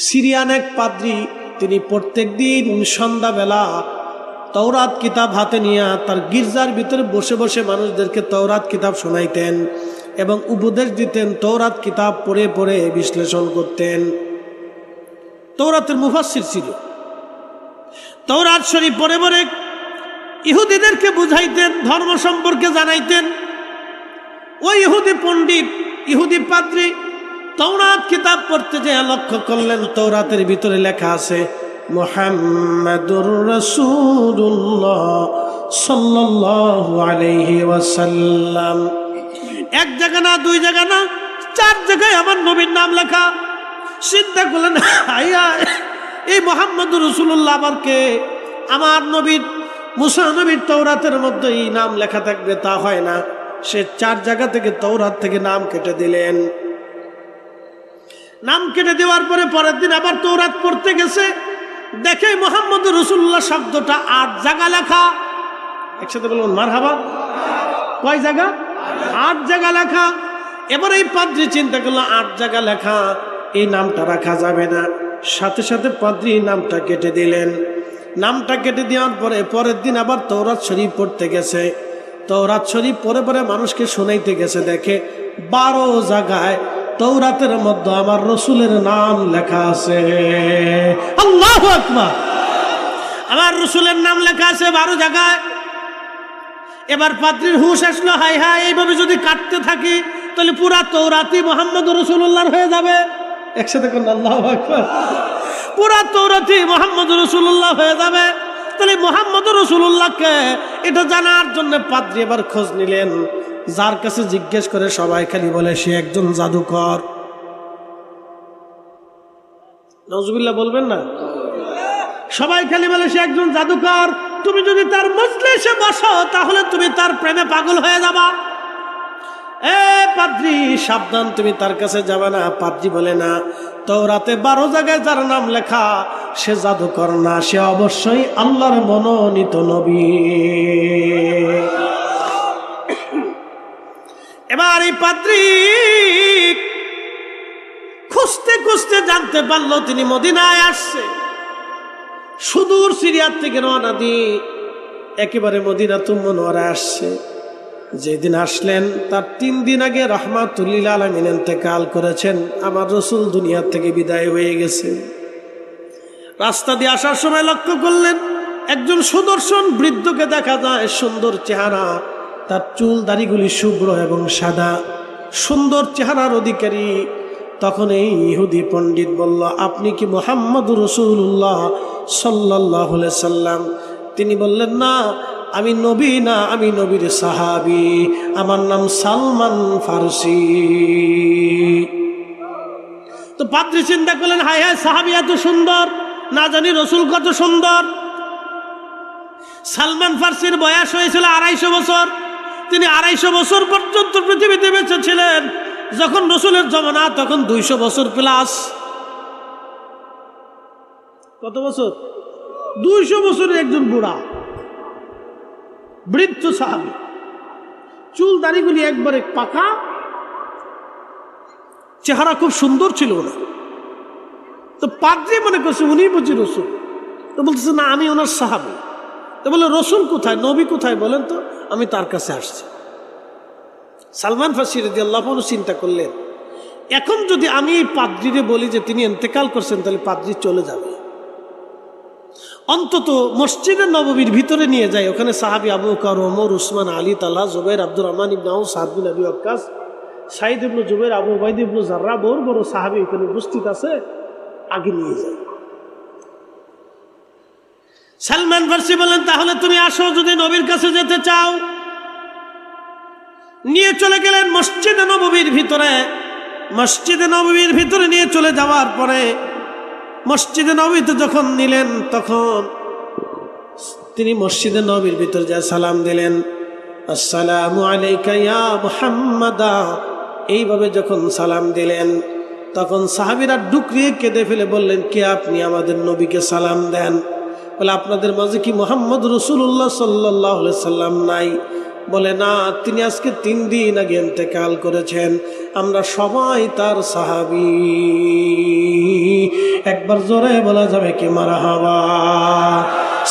Syrian এক পাদ্রী, তিনি প্রত্যেক দিন সন্ধ্যাবেলা তওরাত কিতাব হাতে নিয়ে তার গির্জার ভিতরে বসে বসে মানুষদেরকে তওরাত কিতাব শোনাইতেন এবং উপদেশ দিতেন, তওরাত কিতাব পড়ে পড়ে বিশ্লেষণ করতেন। তওরাতের মুফাসসির ছিল। তওরাত শরীফ পড়ে পড়ে ইহুদিদেরকে বুঝাইতেন, ধর্ম সম্পর্কে জানাইতেন। ওই ইহুদি পণ্ডিত, ইহুদি পাদ্রী তওরাত কিতাব পড়তে যেয়ে লক্ষ্য করলেন তওরাতের ভিতরে লেখা আছে মুহাম্মাদুর রাসূলুল্লাহ সাল্লাল্লাহু আলাইহি ওয়াসাল্লাম। এক জায়গা না, দুই জায়গা না, 4 জায়গায় আমার নবীর নাম লেখা। চিন্তা করলেন, আইয়া এই মুহাম্মাদুর রাসূলুল্লাহ আবার কে? আমার নবীর, মুসা নবীর তওরাতের মধ্যে এই নাম লেখা থাকবে, তা হয় না। সে 4 জায়গা থেকে তওরাত থেকে নাম কেটে দিলেন। নাম কেটে দেওয়ার পরে পরের দিন আবার তওরাত পড়তে গেছে, দেখে মুহাম্মদুর রাসূলুল্লাহ শব্দটা 8 জায়গা লেখা। একসাথে বলুন মারহাবা। কয় জায়গা? 8 জায়গা লেখা। এবার এই পাদ্রী চিন্তা করলো 8 জায়গা লেখা, এই নামটা রাখা যাবে না। সাথে সাথে পাদ্রী নামটা কেটে দিলেন। নামটা কেটে দেওয়ার পরে পরের দিন আবার তওরাত শরীফ পড়তে গেছে। তওরাত শরীফ পরে পরে মানুষকে শোনাইতে গেছে, দেখে 12 জায়গায় তওরাতের মধ্যে আমার রসুলের নাম লেখা আছে। আল্লাহু আকবার। আমার রসুলের নাম লেখা আছে 12 জায়গায়। এবার পাদ্রীর হুঁশ আসলো, হাই হাই, এইভাবে যদি কাটতে থাকি তাহলে পুরা তওরাতই মুহাম্মদুর রাসূলুল্লাহর হয়ে যাবে। একসাথে কোন আল্লাহু আকবার। পুরা তওরাতই মুহাম্মদুর রাসূলুল্লাহ হয়ে যাবে। তাহলে মুহাম্মদুর রাসূলুল্লাহকে এটা জানার জন্য পাদ্রী এবার খোঁজ নিলেন। যার কাছে জিজ্ঞেস করে সবাই খালি বলে সে একজন জাদুকর। নাউজুবিল্লাহ বলবেন না? সবাই খালি বলে সে একজন জাদুকর। তুমি যদি তার মজলিসে বসো তাহলে তুমি তার প্রেমে পাগল হয়ে যাবা। এ পাদ্রী সাবধান, তুমি তার কাছে যাবে না। পাদ্রী বলে না, তওরাতে 12 জায়গায় যার নাম লেখা সে জাদুকর না, সে অবশ্যই আল্লাহর মনোনীত নবী। এবার এই পাদ্রী খুঁজতে খুঁজতে জানতে পারলো তিনি মদিনায় আসছে। সুদূর সিরিয়ার থেকে রওনা দিয়ে একেবারে মদিনাতুল মুনওয়ারা আসছে। যেদিন আসলেন তার 3 দিন আগে রাহমাতুল লিল আলামিন ইন্তেকাল করেছেন। আমার রাসূল দুনিয়া থেকে বিদায় হয়ে গেছে। রাস্তা দিয়ে আসার সময় লক্ষ্য করলেন একজন সুদর্শন বৃদ্ধকে দেখা যায়, সুন্দর চেহারা, তার চুল দাড়িগুলি শুভ্র এবং সাদা, সুন্দর চেহারার অধিকারী। তখন এই ইহুদি পণ্ডিত বলল, আপনি কি মুহাম্মদুর রাসূলুল্লাহ সাল্লাল্লাহু আলাইহি সাল্লাম? তিনি বললেন, না, আমি নবী না, আমি নবীর সাহাবী, আমার নাম সালমান ফারসি। তো পাদ্রী চিন্তা করলেন, হায় হায়, সাহাবী এত সুন্দর, না জানি রসুল কত সুন্দর। সালমান ফারসির বয়স হয়েছিল 250 বছর। তিনি 250 বছর পর্যন্ত পৃথিবীতে বেঁচে ছিলেন। যখন রসুলের জমানা তখন 200 বছর প্লাস। কত বছর? 200 বছরের একজন বুড়া বৃদ্ধ সাহাবী, চুল দাড়িগুলি একবারে পাকা, চেহারা খুব সুন্দর ছিল ওনার। তো পাদ্রী মনে করছে উনি বুঝি রসুল। তো বলতেছে, না, আমি ওনার সাহাবী। তো বলে, রসুল কোথায়, নবী কোথায় বলেন তো, আমি তার কাছে আসছি। সালমান ফারসি রাদিয়াল্লাহু আনহু চিন্তা করলেন, এখন যদি আমি এই পাদ্রীরে বলি যে তিনি ইন্তেকাল করছেন তাহলে পাদ্রী চলে যাবে। অন্তত মসজিদে নববীর ভিতরে নিয়ে যায়, ওখানে সাহাবী আবু বকর, ওমর, উসমান, আলী, তালহা, জুবাইর, আব্দুর রহমান ইবনে আউফ, সাদ বিন আবি ওয়াক্কাস, সাঈদ ইবনে জুবাইর, আবু উবাইদা ইবনে জাররাহ, বড় বড় সাহাবী ওখানে উপস্থিত আছে, আগে নিয়ে যায়। সালমান ফারসি বলেন, তাহলে তুমি আসো, যদি নবীর কাছে যেতে চাও। নিয়ে চলে গেলেন মসজিদে নববীর ভিতরে। মসজিদে নববীর ভিতরে নিয়ে চলে যাওয়ার পরে মসজিদে নববীতে যখন নিলেন তখন তিনি মসজিদে নববীর ভিতরে যা সালাম দিলেন, আসসালামু আলাইকা ইয়া মুহাম্মাদা। এইভাবে যখন সালাম দিলেন তখন সাহাবীরা ডুকরিয়ে কেঁদে ফেলে বললেন, কে আপনি? আমাদের নবীকে সালাম দেন। বলে, আপনাদের মাঝে কি মুহাম্মদ রাসূলুল্লাহ সাল্লাল্লাহু আলাইহি সাল্লাম নাই? বলে না, তিনি আজকে 3 দিন আগে ইন্তেকাল করেছেন, আমরা সবাই তার সাহাবী। একবার জোরে বলা যাবে কি মারহাবা?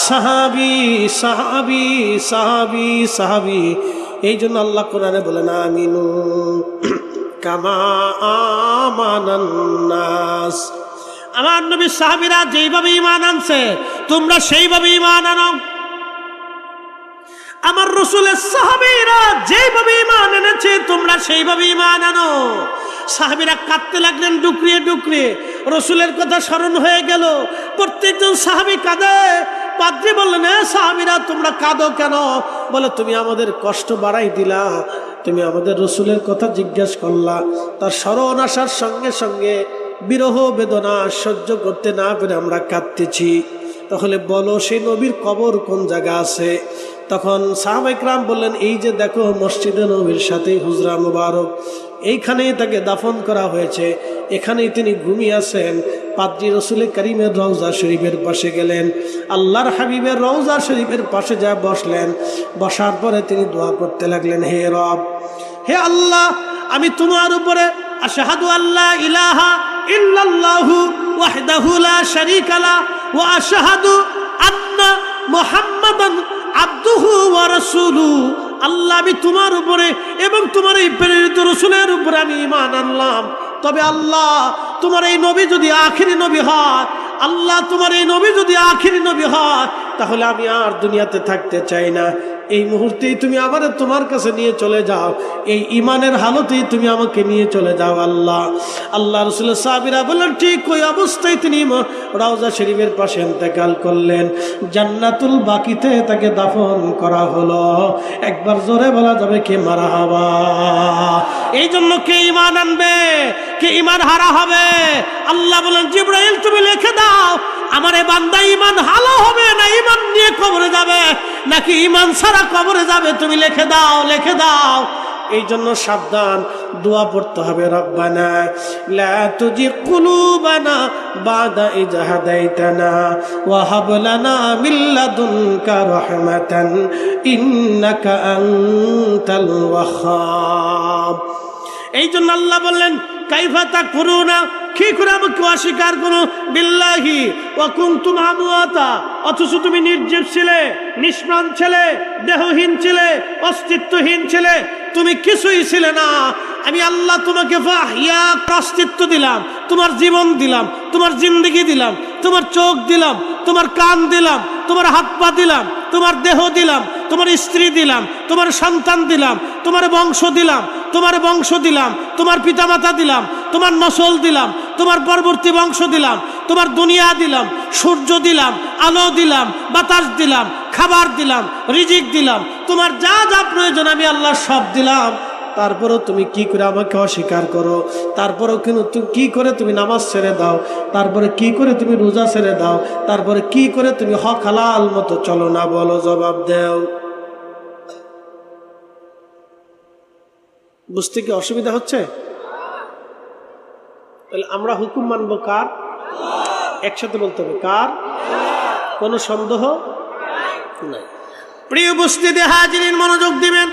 সাহাবী সাহাবী সাহাবী সাহাবী। এই জন্য আল্লাহ কোরআনে বলেন আমিনু কামা আমানান নাস। আমার নবী সাহাবীরা যেইভাবে ঈমান আনছে তোমরা সেইভাবে ঈমান আনো। আমার রাসূলের সাহাবীরা যেইভাবে ঈমান এনেছে তোমরা সেইভাবে ঈমান আনো। সাহাবীরা কাঁদতে লাগলেন ডুকরিয়ে ডুকরিয়ে, রাসূলের কথা স্মরণ হয়ে গেল। প্রত্যেকজন সাহাবী কাঁদে। পাদ্রী বললেন, সাহাবীরা তোমরা কাঁদো কেন? বলে, তুমি আমাদের কষ্ট বাড়াই দিলা, তুমি আমাদের রাসূলের কথা জিজ্ঞাসা করলা, তার স্মরণ আসার সঙ্গে সঙ্গে বিরহ বেদনা সহ্য করতে না পেরে আমরা কাঁদতেছি। তাহলে বলো সেই নবীর কবর কোন জায়গা আছে? তখন সাহাবায়ে কেরাম বললেন, এই যে দেখো মসজিদে নবীর সাথে হুজরা মুবারক, এইখানেই তাকে দাফন করা হয়েছে, এখানেই তিনি ঘুমিয়ে আছেন। পাদ্রী রসুল করিমের রওজা শরীফের পাশে গেলেন, আল্লাহর হাবিবের রওজা শরীফের পাশে যা বসলেন। বসার পরে তিনি দোয়া করতে লাগলেন, হে রব, হে আল্লাহ, আমি তোমার উপরে আশহাদু আল্লা ইলাহা ইল্লাল্লাহু ওয়াহদাহু লা শারীকা লা ওয়া আশহাদু আন্না মুহাম্মাদান আবদুহু ওয়া রাসূলুহু। আল্লাহ, আমি তোমার উপরে এবং তোমার এই প্রেরিত রাসূলের উপরে আমি ঈমান আনলাম। তবে আল্লাহ, তোমার এই নবী যদি আখিরি নবী হয়, আল্লাহ তোমার এই নবী যদি আখিরি নবী হয়, তাহলে আমি আর দুনিয়াতে থাকতে চাই না। এই মুহূর্তেই তুমি আমারে তোমার কাছে নিয়ে চলে যাও, এই ঈমানের হালতেই তুমি আমাকে নিয়ে চলে যাও আল্লাহ। আল্লাহ রাসূলের সাহাবীরা বললেন, ঠিক ওই অবস্থায় তিনি রওজা শরীফের পাশে ইন্তেকাল করলেন। জান্নাতুল বাকিতে তাকে দাফন করা হলো। একবার জোরে বলা যাবে কি মারহাবা? এই জন্য কে ঈমান আনবে, কে ঈমান হারা হবে? আল্লাহ বলেন, জিবরাইল তুমি লিখে দাও, আমার এই বান্দা ঈমান হারা হবে না ঈমান নিয়ে কবরে যাবে, নাকি ঈমান ছাড়া কবরে যাবে, তুমি লিখে দাও, লিখে দাও। এই জন্য সাবধান, দোয়া পড়তে হবে, রব্বানা লা তুজিগ কুলুবানা বাদা ইয হাদাইতানা ওয়া হাব লানা মিন লাদুনকা রাহমাতান ইন্নাকা আনতাল ওয়াহ্হাব। এই জন্য আল্লাহ বললেন, কাইফা তাকফুরুনা, কি করে আমাকে অস্বীকার করো, বিল্লাহি ওয়া কুনতুম আমওয়াতা, অথচ তুমি নির্জীব ছিলে, নিষ্প্রাণ ছিলে, দেহহীন ছিলে, অস্তিত্বহীন ছিলে, তুমি কিছুই ছিলে না। আমি আল্লাহ তোমাকে ফাহিয়া, অস্তিত্ব দিলাম, তোমার জীবন দিলাম, তোমার জিন্দগি দিলাম, তোমার চোখ দিলাম, তোমার কান দিলাম, তোমার হাত পা দিলাম, তোমার দেহ দিলাম, তোমার স্ত্রী দিলাম, তোমার সন্তান দিলাম, তোমার বংশ দিলাম, তোমার বংশ দিলাম, তোমার পিতামাতা দিলাম, তোমার নসল দিলাম, তোমার পরবর্তী বংশ দিলাম, তোমার দুনিয়া দিলাম, সূর্য দিলাম, আলো দিলাম, বাতাস দিলাম, খাবার দিলাম, রিজিক দিলাম, তোমার যা যা প্রয়োজন আমি আল্লাহ সব দিলাম। তারপরেও তুমি কি করে আমাকে অস্বীকার করো? তারপরেও কিন্তু কি করে তুমি নামাজ ছেড়ে দাও? তারপরে কি করে তুমি রোজা ছেড়ে দাও? তারপরে কি করে তুমি হক হালাল মতো চলো না? বলো, জবাব দেও। বুঝতে কি অসুবিধা হচ্ছে? তাহলে আমরা হুকুম মানবো কার? একসাথে বলতে হবে, কার? কোনো সন্দেহ নাই। প্রিয় উপস্থিতি হাজিরিন, মনোযোগ দিবেন।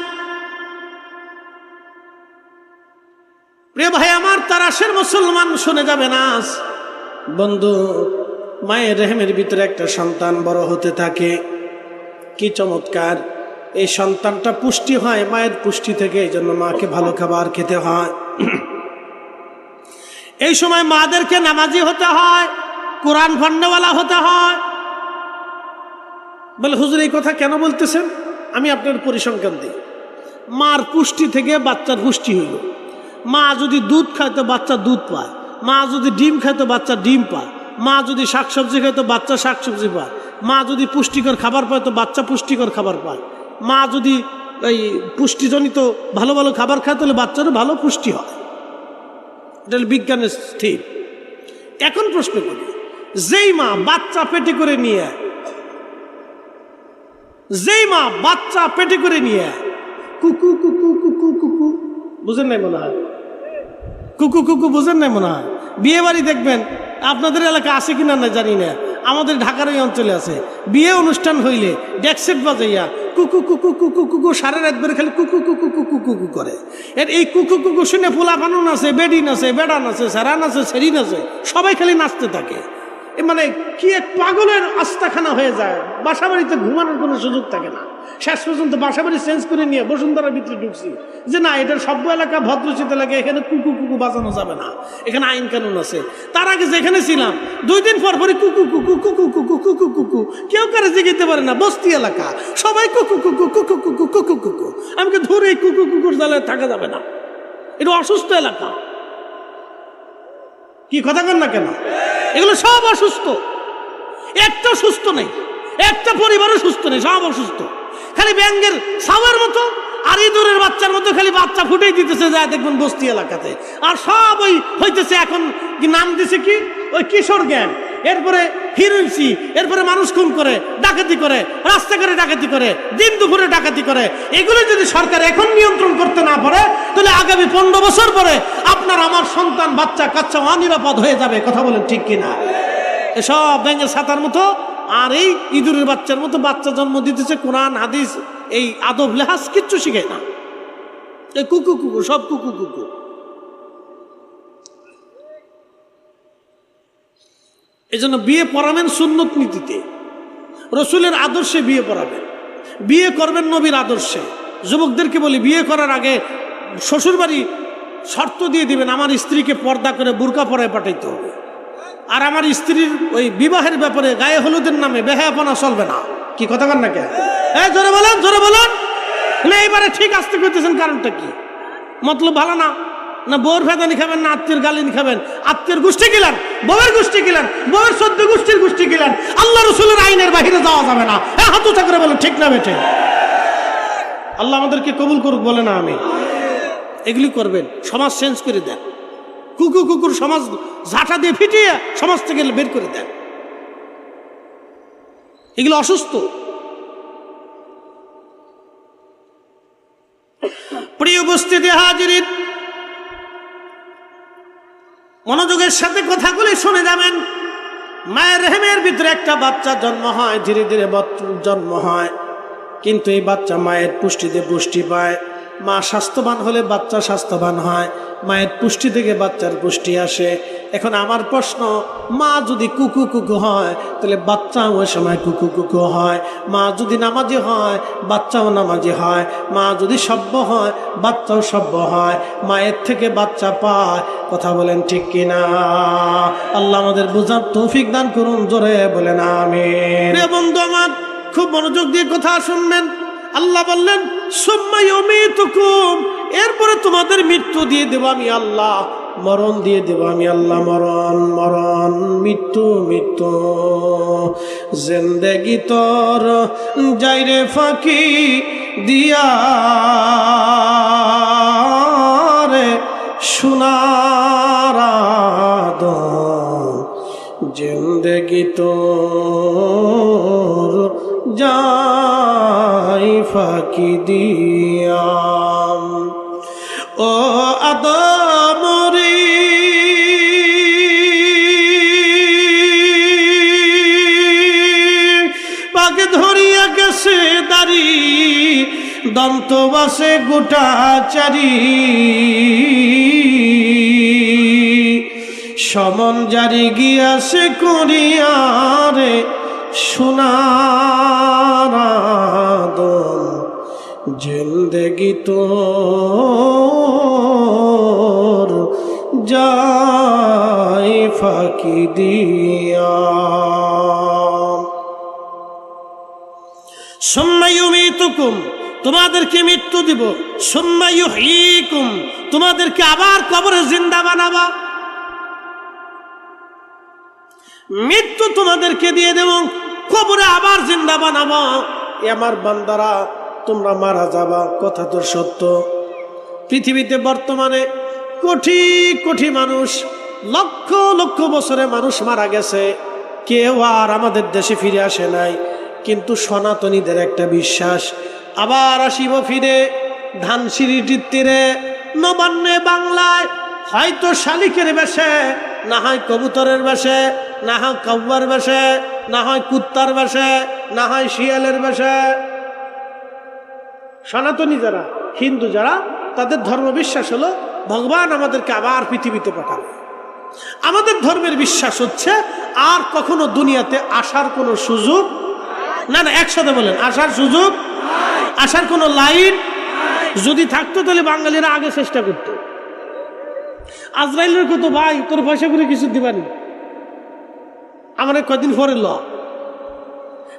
প্রিয় ভাই আমার, তারাশের মুসলমান শুনে যাবে না বন্ধু। মায়ের রেহেমের ভিতরে একটা সন্তান বড় হতে থাকে, কি চমৎকার! এই সন্তানটা পুষ্টি হয় মায়ের পুষ্টি থেকে, এই জন্য মাকে ভালো খাবার খেতে হয়। এই সময় মাদেরকে নামাজি হতে হয়, কোরআন পড়নেওয়ালা হতে হয়। বলে, হুজুর এই কথা কেন বলতেছেন? আমি আপনার পরিসংখ্যান দিই। মার পুষ্টি থেকে বাচ্চার পুষ্টি হইল। মা যদি দুধ খায় তো বাচ্চা দুধ পায়, মা যদি ডিম খায় তো বাচ্চা ডিম পায়, মা যদি শাকসবজি খায় তো বাচ্চা শাকসবজি পায়, মা যদি পুষ্টিকর খাবার পায় তো বাচ্চা পুষ্টিকর খাবার পায়, মা যদি এই পুষ্টিজনিত ভালো ভালো খাবার খায় তাহলে বাচ্চারও ভালো পুষ্টি হয়। এটা বিজ্ঞানের স্থির। এখন প্রশ্ন করি, যেই মা বাচ্চা পেটে করে নিয়ে, যেই মা বাচ্চা পেটে করে নিয়ে কুকু কুকু কুকু কুকু, বুঝেন নাই মনে হয়? কুকু কুকু বুঝেন নাই মনে হয়? বিয়ে বাড়ি দেখবেন, আপনাদের এলাকা আছে কিনা না জানি না, আমাদের ঢাকার এই অঞ্চলে আছে। বিয়ে অনুষ্ঠান হইলে ডেকসেট বাজাইয়া কুকু কুকু কুকু কুকু সারা রাত ধরে খালি কুকু কুকু কুকু কুকু করে। এই কুকু কুকু শুনে পোলা বানুন আছে, বেডি নাচে, বেড়া নাচে, সারান আছে, সেরি নাচে, সবাই খালি নাচতে থাকে। মানে কি এক পাগলের আস্তাখানা হয়ে যায়, বাসা বাড়িতে ঘুমানোর কোনো সুযোগ থাকে না। শেষ পর্যন্ত বাসা বাড়ি চেঞ্জ করে নিয়ে বসুন্ধরার ভিতরে ঢুকছি যে না, এটার সভ্য এলাকা, ভদ্রশীত এলাকা, এখানে কুকু কুকু বাজানো যাবে না, এখানে আইন কানুন আছে। তার আগে যেখানে ছিলাম 2 দিন পর পরই কুকু কুকু কুকু কুকু কুকু কুকু, কেউ কারে জিগাইতে পারে না, বস্তি এলাকা, সবাই কুকু কুকু কুকু কুকু কুকু কুকু। আমাকে ধরে এই কুকু কুকুর জ্বালায় থাকা যাবে না, এটা অসুস্থ এলাকা। কি কথা কন না কেন? এগুলো সব অসুস্থ, একটা সুস্থ নেই, একটা পরিবারও সুস্থ নেই, সব অসুস্থ। খালি ব্যাঙ্গের ছাওয়ার মতো আর ইঁদুরের বাচ্চার মতো খালি বাচ্চা ফুটেই দিতেছে যায় দেখবেন বস্তি এলাকাতে। আর সব ওই হইতেছে এখন কি নাম দিছে কি, ওই কিশোর গ্যাং, এরপরে হিরোইনসি, এরপরে মানুষ খুন করে, ডাকাতি করে, রাস্তাঘাটে ডাকাতি করে, দিন দুপুরে ডাকাতি করে। এগুলো যদি সরকার এখন নিয়ন্ত্রণ করতে না পারে, তাহলে আগামী 15 বছর পরে আপনার আমার সন্তান বাচ্চা কাচ্চা অনিরাপদ হয়ে যাবে। কথা বলেন ঠিক কিনা? এসব ব্যাঙের ছাতার মতো আর এই ইঁদুরের বাচ্চার মতো বাচ্চা জন্ম দিতেছে, কোরআন হাদিস এই আদব লেহাজ কিচ্ছু শিখায় না। এই কুকু কুকু, সব কুকু কুকু। এই জন্য বিয়ে পড়াবেন সুন্নত নীতিতে, রসুলের আদর্শে বিয়ে পড়াবেন, বিয়ে করবেন নবীর আদর্শে। যুবকদেরকে বলি, বিয়ে করার আগে শ্বশুরবাড়ি শর্ত দিয়ে দিবেন, আমার স্ত্রীকে পর্দা করে বুরকা পরায় পাঠাইতে হবে। আর আমার স্ত্রীর ওই বিবাহের ব্যাপারে গায়ে হলুদের নামে বেহায়াপনা চলবে না। কি কথা কন না কে? জোরে বলেন, জোরে বলেন না। এইবারে ঠিক আসতে করতেছেন, কারণটা কি? মতলব ভালো না, না বউর ফেদানি খাবেন, না আত্মীয় গালিন খাবেন? আত্মীয় গোষ্ঠী গিলান, বউয়ের গোষ্ঠী গিলান, বউয়ের 14 গোষ্ঠীর গোষ্ঠী গিলান। আল্লাহ রসুলের আইনের বাহিরে যাওয়া যাবে না। হাত উঁচা করে বলেন ঠিক না বেঠে? আল্লাহ আমাদেরকে কবুল করুক, বলে না আমি। এগুলি করবেন, সমাজ চেঞ্জ করে দেন। কুকুর কুকুর সমাজ ঝাঁটা দিয়ে ফিটিয়ে সমাজ থেকে বের করে দেন। এগুলো অসুস্থ। প্রিয় উপস্থিতি হাজিরিন, মনোযোগের সাথে কথাগুলি শুনে যাবেন। মায়ের রেহেমের ভিতরে একটা বাচ্চা জন্ম হয়, ধীরে ধীরে জন্ম হয়, কিন্তু এই বাচ্চা মায়ের পুষ্টিতে পুষ্টি পায়। মা স্বাস্থ্যবান হলে বাচ্চা স্বাস্থ্যবান হয়, মায়ের পুষ্টি থেকে বাচ্চার পুষ্টি আসে। এখন আমার প্রশ্ন, মা যদি কুকু কুকু হয় তাহলে বাচ্চাও ওই সময় কুকু কুকু হয়। মা যদি নামাজি হয় বাচ্চাও নামাজি হয়। মা যদি সভ্য হয় বাচ্চাও সভ্য হয়। মায়ের থেকে বাচ্চা পায়। কথা বলেন ঠিক কিনা? আল্লাহ আমাদের বোঝার তৌফিক দান করুন, জোরে বলেন আমিন। বন্ধু আমার, খুব মনোযোগ দিয়ে কথা শুনবেন। আল্লাহ বললেন সুম্মা ইউমীতুকুম, এরপরে তোমাদের মৃত্যু দিয়ে দেব আমি আল্লাহ, মরণ দিয়ে দেব আমি আল্লাহ। মরণ মরণ, মৃত্যু মৃত্যু। জিন্দেগি তোর যাইরে ফাঁকি দিয়া রে সোনার আদম, জিন্দেগি তোর যাই ফাঁকি দিয়া। ও আদম রে, পাকে ধরিয়া গেছে দাড়ি, দন্ত বাসে গোটা চারি, সমন জারি গিয়াছে করিয়ারে সোনার আদম, জিন্দেগি তোর যাই ফাঁকি দিয়া। সুম্মা ইউমীতুকুম, তোমাদেরকে মৃত্যু দিব। সুম্মা ইউহয়ীকুম, তোমাদেরকে আবার কবরে জিন্দা বানাবা। মৃত্যু তোমাদেরকে দিয়ে দেব, কবরে আবার জিন্দা বানাবো। আমার বান্দারা, তোমরা মারা যাবা, কথা তো সত্য। পৃথিবীতে বর্তমানে কোটি কোটি মানুষ, লক্ষ লক্ষ বছরে মানুষ মারা গেছে, কেউ আর আমাদের দেশে ফিরে আসে নাই। কিন্তু সনাতনীদের একটা বিশ্বাস, আবার আসিব ফিরে ধানসিঁড়িটির তীরে, নবান্নে বাংলায়, হয়তো শালিকের বেশে, না হয় কবুতরের বেশে, না হয় কাউয়ার বেশে, না হয় কুত্তার বেশে, না হয় শিয়ালের বেশে। সনাতনী যারা, হিন্দু যারা, তাদের ধর্ম বিশ্বাস হলো ভগবান আমাদেরকে আবার পৃথিবীতে পাঠাবে। আমাদের ধর্মের বিশ্বাস হচ্ছে আর কখনো দুনিয়াতে আসার কোনো সুযোগ না। না, একসাথে বলেন, আসার সুযোগ, আসার কোনো লাইন যদি থাকতো তাহলে বাঙালিরা আগে চেষ্টা করতো। আজরাইলের কত ভাই তোর পয়সা করে কিছু দিবানি, আমার কয়দিন পরে ল।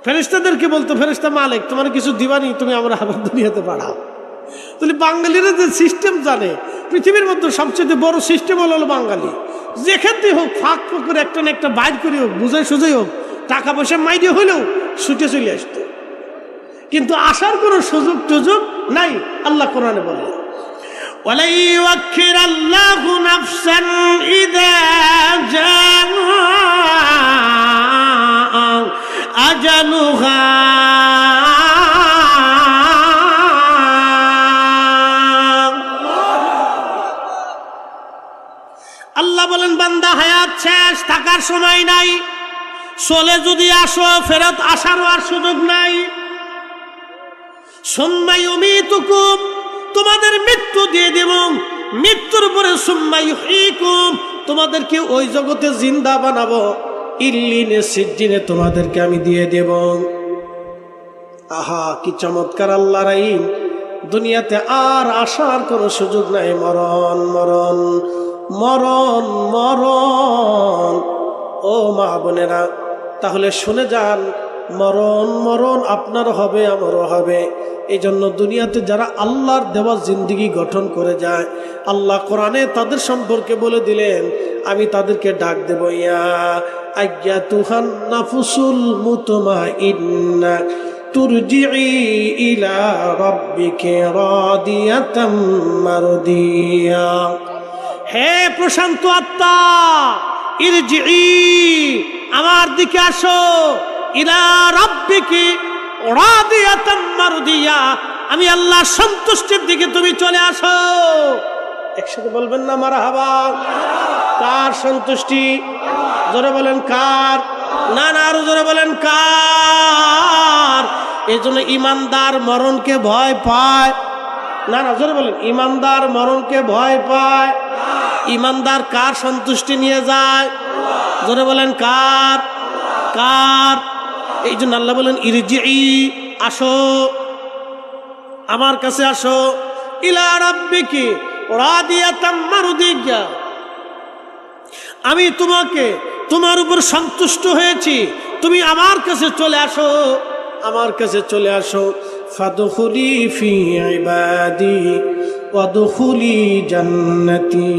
ফেরেশতাদেরকে বলতো, ফেরেশতা মালিক তোমার কিছু দিবানি, তুমি আমরা আবার দুনিয়াতে পাঠাও। তাহলে বাঙালিরা যে সিস্টেম জানে, পৃথিবীর মধ্যে সবচেয়ে বড় সিস্টেম হলো বাঙালি। যেখানে হোক ফাঁক ফাঁক করে একটা না একটা বাইর করে হোক, বুঝাই সুঝাই হোক, টাকা পয়সা মাইরে হইলেও ছুটে চলে আসতো। কিন্তু আসার কোনো সুযোগ টুযোগ নাই। আল্লাহ কোরআনে বলে ওয়ালা ইউআখিরাল্লাহু নাফসান ইযা জাআ আজালুহা আল্লাহ বলেন বান্দা হায়াত শেষ, থাকার সময় নাই, চলে যদি আসো ফেরত আসারও আর সুযোগ নাই। সুম্মা ইউমীতুকুম, তোমাদের মৃত্যু দিয়ে দেব, মৃত্যুর পরে সুম্মা ইউহয়িকুম, তোমাদেরকে ওই জগতে জিন্দা বানাবো, ইল্লিনে সিজ্জিনে তোমাদেরকে আমি দিয়ে দেব। আহা কি চমৎকার আল্লাহর আইন! দুনিয়াতে আর আসার কোনো সুযোগ নাই। মরণ মরণ মরণ মরণ। ও মা বোনেরা, তাহলে শুনে যান, মরণ মরণ আপনার হবে, আমারও হবে। এই জন্য দুনিয়াতে যারা আল্লাহর দেওয়া জিন্দিগি গঠন করে যায়, আল্লাহ কোরআনে তাদের সম্পর্কে বলে দিলেন, আমি তাদেরকে ডাক দেব, ইয়া আইয়াতুহান নাফসুল মুতমাইন্না তুরজিই ইলা রাব্বিকি রাদিয়াতাম মারদিয়া। হে প্রশান্ত আত্মা, ইরজিই, আমার দিকে আসো, ইলা রাব্বিকি রাদিয়াতাম মারদিয়া, আমি আল্লাহ সন্তুষ্টির দিকে তুমি চলে আসো। একসাথে বলবেন না মারহাবা? কার সন্তুষ্টি? জোরে বলেন কার? না না, আরো জোরে বলেন কার? এই জন্য ইমানদার মরণকে ভয় পায়। না না, জোরে বলেন, ইমানদার মরণকে ভয় পায়। ইমানদার কার সন্তুষ্টি নিয়ে যায়? জোরে বলেন কার? কার? এই জন্য আল্লাহ বলেন ইরজিই, আসো, আমার কাছে আসো, ইলা রাব্বিকি রাদিয়াতাম মারদিয়া, আমি তোমাকে, তোমার উপর সন্তুষ্ট হয়েছি, তুমি আমার কাছে চলে আসো, আমার কাছে চলে আসো। ফাদখুলি ফি ইবাদি ওয়াদখুলি জান্নাতি,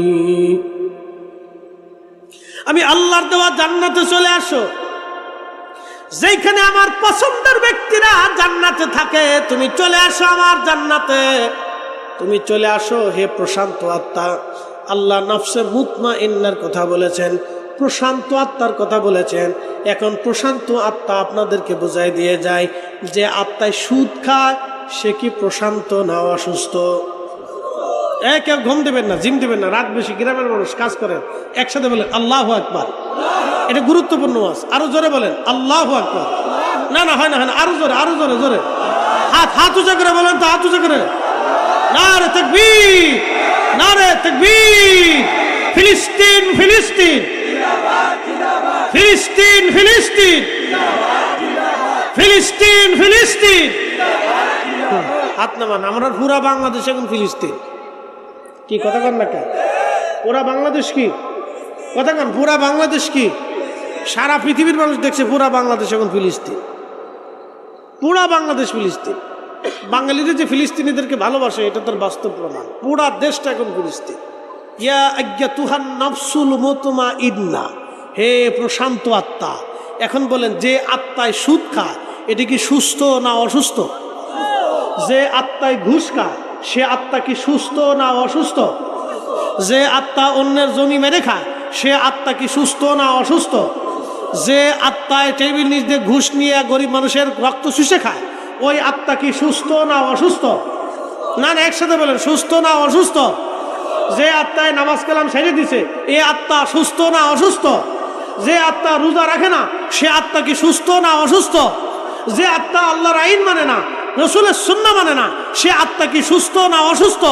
আমি আল্লাহর দেওয়া জান্নাতে চলে আসো। যেখানে আমার পছন্দের ব্যক্তিরা জান্নাতে থাকে, তুমি চলে আসো আমার জান্নাতে, তুমি চলে আসো। হে প্রশান্ত আত্মা, আল্লাহ নফসে মুতমাইন্নার কথা বলেছেন, প্রশান্ত আত্মার কথা বলেছেন। এখন প্রশান্ত আত্মা আপনাদেরকে বোঝাই দিয়ে যায় যে আত্মায় সুদ খায় সে কি প্রশান্ত না অসুস্থ? কেউ ঘুম দেবেন না, জিম দেবেন না, রাত বেশি, গ্রামের মানুষ কাজ করেন। একসাথে বলেন আল্লাহু আকবার। এটা গুরুত্বপূর্ণ ওয়াজ। আরো জোরে বলেন আল্লাহু আকবার। না না, হয় না, হয় না, আরো জোরে, আরো জোরে, জোরে হাত উঁচা করে বলেন তো, হাত উঁচা করে। নারে তাকবীর, নারে তাকবীর। ফিলিস্তিন ফিলিস্তিন, ফিলিস্তিন ফিলিস্তিন, ফিলিস্তিন ফিলিস্তিন। হাত নামান। আমরা পুরা বাংলাদেশ এখন ফিলিস্তিন। কি কথা কন না কেন? পুরা বাংলাদেশ কি কথা কন? পুরা বাংলাদেশ কি? সারা পৃথিবীর মানুষ দেখছে পুরা বাংলাদেশ এখন ফিলিস্তিন। পুরা বাংলাদেশ ফিলিস্তিন। বাঙালিরা যে ফিলিস্তিনিদেরকে ভালোবাসে এটা তার বাস্তব প্রমাণ। পুরা দেশটা এখন ফিলিস্তিন। ইয়া আইয়াতুহান নাফসুল মুতমাইন্না, হে প্রশান্ত আত্মা। এখন বলেন, যে আত্মায় সুদ খায় এটি কি সুস্থ না অসুস্থ? যে আত্মায় ঘুষ খায় সে আত্মা কি সুস্থ না অসুস্থ? যে আত্মা অন্যের জমি মেরে খায় সে আত্মা কি সুস্থ না অসুস্থ? যে আত্মায় টেবিল নিচ দিয়ে ঘুষ নিয়ে গরিব মানুষের রক্ত শুষে খায় ওই আত্মা কি সুস্থ না অসুস্থ? না না, একসাথে বলেন, সুস্থ না অসুস্থ? যে আত্মায় নামাজ কালাম ছেড়ে দিছে এ আত্মা সুস্থ না অসুস্থ? যে আত্মা রোজা রাখে না সে আত্মা কি সুস্থ না অসুস্থ? যে আত্মা আল্লাহর আইন মানে না, রসুলের সুন্নাহ মানে না, সে আত্মা কি সুস্থ না অসুস্থ?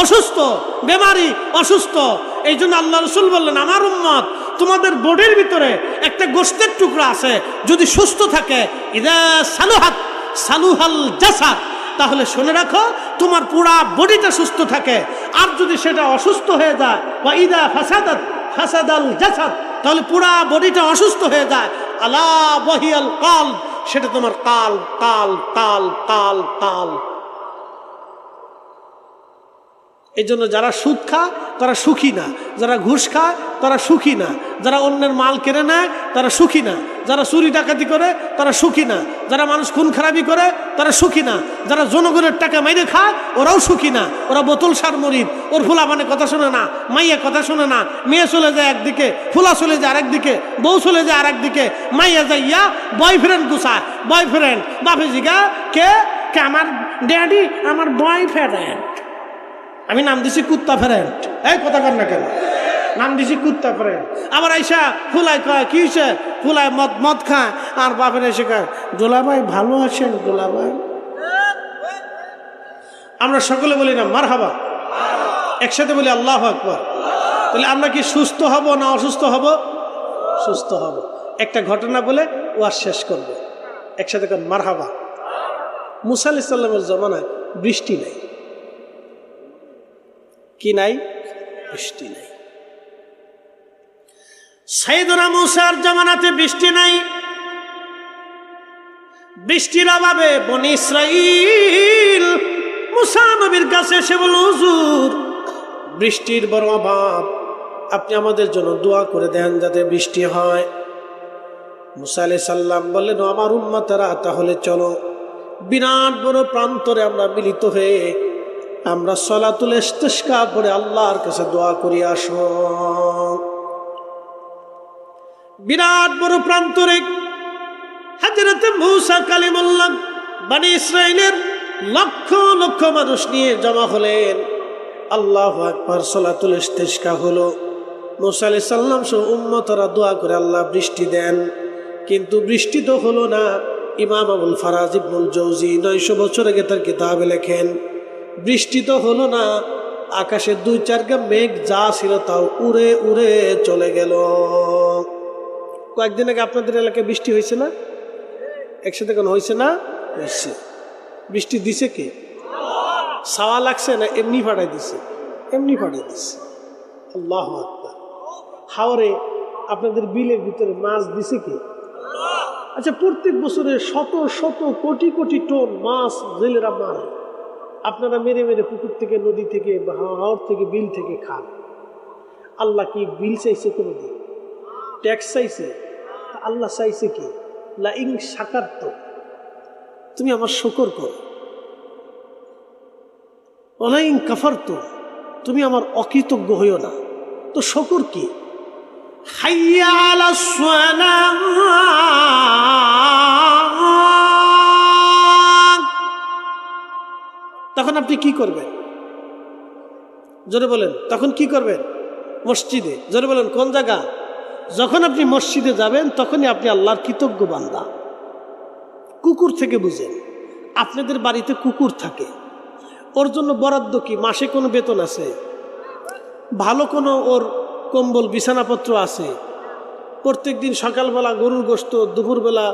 অসুস্থ, বেমারি, অসুস্থ। এই জন্য আল্লাহ রসুল বললেন, আমার উম্মত, তোমাদের বডির ভিতরে একটা গোশতের টুকরা আছে, যদি সুস্থ থাকে, ইদা সালুহাত সালুহাল জাসাদ, তাহলে শুনে রাখো তোমার পুরা বডিটা সুস্থ থাকে। আর যদি সেটা অসুস্থ হয়ে যায়, বা ইদা ফাসাদাত ফাসাদাল জাসাদ, তাহলে পুরা বডিটা অসুস্থ হয়ে যায়। আলা ওয়াহিয়াল কালব, সেটা তোমার কাল কাল কাল কাল কাল। এই জন্য যারা সুদ খায় তারা সুখী না, যারা ঘুষ খায় তারা সুখী না, যারা অন্যের মাল কেড়ে নেয় তারা সুখী না, যারা চুরি ডাকাতি করে তারা সুখী না, যারা মানুষ খুন খারাপি করে তারা সুখী না, যারা জনগণের টাকা মাইরে খায় ওরাও সুখী না। ওরা বোতল সার মরিদ, ওর ফুলা মানে কথা শোনে না, মাইয়া কথা শোনে না, মেয়ে চলে যায় একদিকে, ফুলা চলে যায় আরেকদিকে, বউ চলে যায় আরেকদিকে, মাইয়া যাইয়া বয়ফ্রেন্ড গুছায়। বয়ফ্রেন্ড বাপে জিগা কে? আমার ড্যাডি, আমার বয়ফ্রেন্ড। আমি নাম দিছি কুত্তা ফ্রেন্ড। এই কথা কর না কেন? নাম দিছি কুত্তা ফ্রেন্ড। আবার আইসা ফুলাই কয় কি হয়েছে? ফুলাই মদ মদ খায়, আর বাপের এসে কয়, দুলাভাই ভালো আছেন দুলাভাই? আমরা সকলে বলি না মারহাবা? একসাথে বলি আল্লাহু আকবার। তাহলে আমরা কি সুস্থ হব না অসুস্থ হব? সুস্থ হব। একটা ঘটনা বলে ওয়াজ শেষ করব। একসাথে কর মারহাবা। মুসা আলাইহিস সালামের জমানায় বৃষ্টি নাই। কি নাই? বৃষ্টি নাই। সাইয়েদনা মুসার জামানাতে বৃষ্টি নাই। বৃষ্টির অভাবে বনি ইসরাইল মুসা নবীর কাছে এসে বলল, হুজুর বৃষ্টির বড় অভাব, আপনি আমাদের জন্য দোয়া করে দেন যাতে বৃষ্টি হয়। মুসা আলাইহিস সালাম বললেন, আমার উম্মতেরা তাহলে চলো, বিরাট বড় প্রান্তরে আমরা মিলিত হয়ে আমরা সলাতুল ইস্তিসকা পড়ে আল্লাহর কাছে দোয়া করি আসো। বিরাট বড় প্রান্তরে হযরত মুসা কালিমুল্লাহ বনি ইসরাইলের লক্ষ লক্ষ মানুষ নিয়ে জমা হলেন। আল্লাহু আকবার, সলাতুল ইস্তিসকা হলো। মুসা আলাইহিস সালাম সহ উম্মতরা দোয়া করে আল্লাহ বৃষ্টি দেন, কিন্তু বৃষ্টি তো হলো না। ইমাম আবুল ফারাজ ইবনুল জাওজি 900 বছর আগে তার কিতাবে লেখেন, বৃষ্টি তো হলো না, আকাশে 2-4 গা মেঘ যা ছিল তাও উড়ে উড়ে চলে গেল। কয়েকদিন আগে আপনাদের এলাকায় বৃষ্টি হয়েছে না? একসাথে কেন হয়েছে না? হয়েছে। বৃষ্টি দিছে কে? ছাওয়া লাগছে না এমনি ফাটাই দিছে? এমনি ফাটাই দিছে। আল্লাহু আকবার। হাওরে আপনাদের বিলের ভিতরে মাছ দিছে কে? আচ্ছা, প্রত্যেক বছরে শত শত কোটি কোটি টন মাছ জেলেরা মারে, আপনারা মেরে মেরে পুকুর থেকে, নদী থেকে, হাওর থেকে, বিল থেকে খান। আল্লাহ কি বিল চাইছে? কোনোদিন ট্যাক্স চাইছে? আল্লাহ চাইছে কি? লা ইন শাকারতুম, তুমি আমার শুকর করো, ওয়া ইন কাফারতুম, তুমি আমার অকৃতজ্ঞ হইও না। তো শুকর কি? হাইয়া আলাস সালাহ, তখন আপনি কি করবেন? জোরে বলেন, তখন কি করবেন? মসজিদে। জোরে বলেন, কোন জায়গা? যখন আপনি মসজিদে যাবেন তখনই আপনি আল্লাহর কৃতজ্ঞ বান্দা। কুকুর থেকে বুঝেন, আপনাদের বাড়িতে কুকুর থাকে, ওর জন্য বরাদ্দ কি? মাসে কোনো বেতন আছে? ভালো কোনো ওর কম্বল বিছানাপত্র আছে? প্রত্যেক দিন সকালবেলা গরুর গোশত, দুপুরবেলা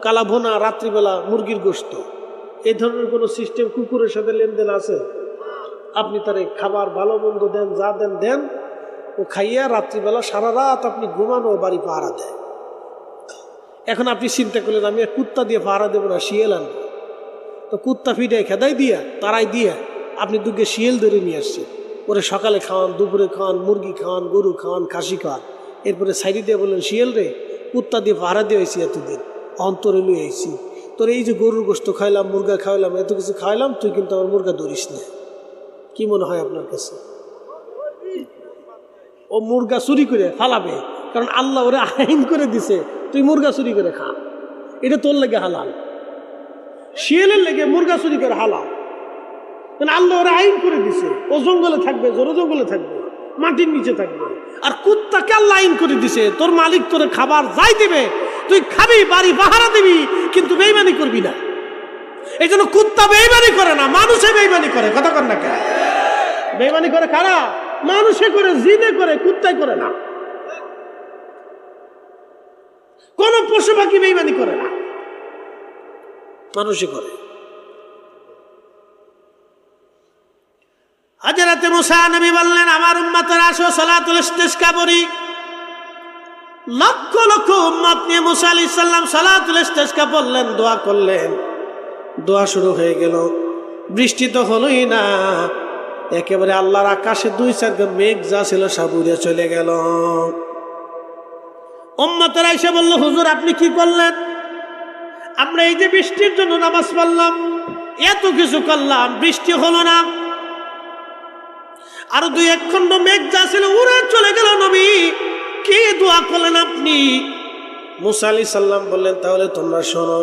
কালাভোনা, রাত্রিবেলা মুরগির গোশত, এই ধরনের কোনো সিস্টেম কুকুরের সাথে লেনদেন আছে? আপনি তারে খাবার ভালো মন্দ দেন, যা দেন দেন, ও খাইয়া রাত্রিবেলা সারা রাত আপনি ঘুমানো, বাড়ি পাহারা দেয়। এখন আপনি চিন্তা করলেন, আমি কুত্তা দিয়ে পাহারা দেবো না, শিয়াল আনবো। তো কুত্তা ফিটে খেদাই দিয়া, তারাই দিয়া আপনি দুগে শিয়াল ধরে নিয়ে আসছেন। ওরে সকালে খাওয়ান, দুপুরে খাওয়ান, মুরগি খাওয়ান, গরু খাওয়ান, খাসি খাওয়ান। এরপরে সাইডে দিয়ে বললেন, শিয়াল রে, কুত্তা দিয়ে পাহারা দিয়ে হয়েছি এতদিন, অন্তরে লুয়ে আইছি, তোর এই যে গরুর গোশত খাইলাম, মুরগা খাওয়াইলাম, এত কিছু খাওয়াইলাম, তুই কিন্তু আমার মুরগা ধরিস না। কি মনে হয় আপনার কাছে? ও মুরগা চুরি করে ফালাবে, কারণ আল্লাহ ওরে আইন করে দিছে তুই মুরগা চুরি করে খা, এটা তোর লেগে হালাল। শিয়ালের লেগে মুরগা চুরি করে হালাল, কারণ আল্লাহ ওরে আইন করে দিছে। ও জঙ্গলে থাকবে, জোরে জঙ্গলে থাকবে, মাটির নিচে থাকবে। আর কুত্তাকে আল্লাহ আইন করে দিছে, তোর মালিক তোরে খাবার যাই দেবে, তুই খাবি, বাড়ি পাহারা দিবি, কিন্তু বেঈমানি করবি না। এই জন্য কুত্তা বেঈমানি করে না, মানুষে বেঈমানি করে। কথা কর না কেন? বেঈমানি করে কারা? মানুষে করে, জিনে করে, কুত্তাই করে না। কোন পশু পাখি বেঈমানি করে না, মানুষই করে। হযরত মুসা নবী বললেন, আমার উম্মতেরা আসো সালাতুল ইস্তিসকা পড়ি। লক্ষ লক্ষ উম্মত নিয়ে মুসা আলাইহিস সালাম সালাতুল ইস্তিসকা পড়লেন, দোয়া করলেন। দোয়া শুরু হয়ে গেল, বৃষ্টি তো হলোই না। একেবারে আল্লাহর আকাশে 2-4 মেঘ যা ছিল সব উড়ে চলে গেল। উম্মতেরা এসে বলল, হুজুর আপনি কি করলেন? আমরা এই যে বৃষ্টির জন্য নামাজ পড়লাম, এত কিছু করলাম, বৃষ্টি হলো না। আর 2-1 খণ্ড মেঘ যা ছিল উড়ে চলে গেল। নবী কি দোয়া করলেন আপনি? মুসা আলাইহিস সালাম বললেন, তাহলে তোমরা শোনো,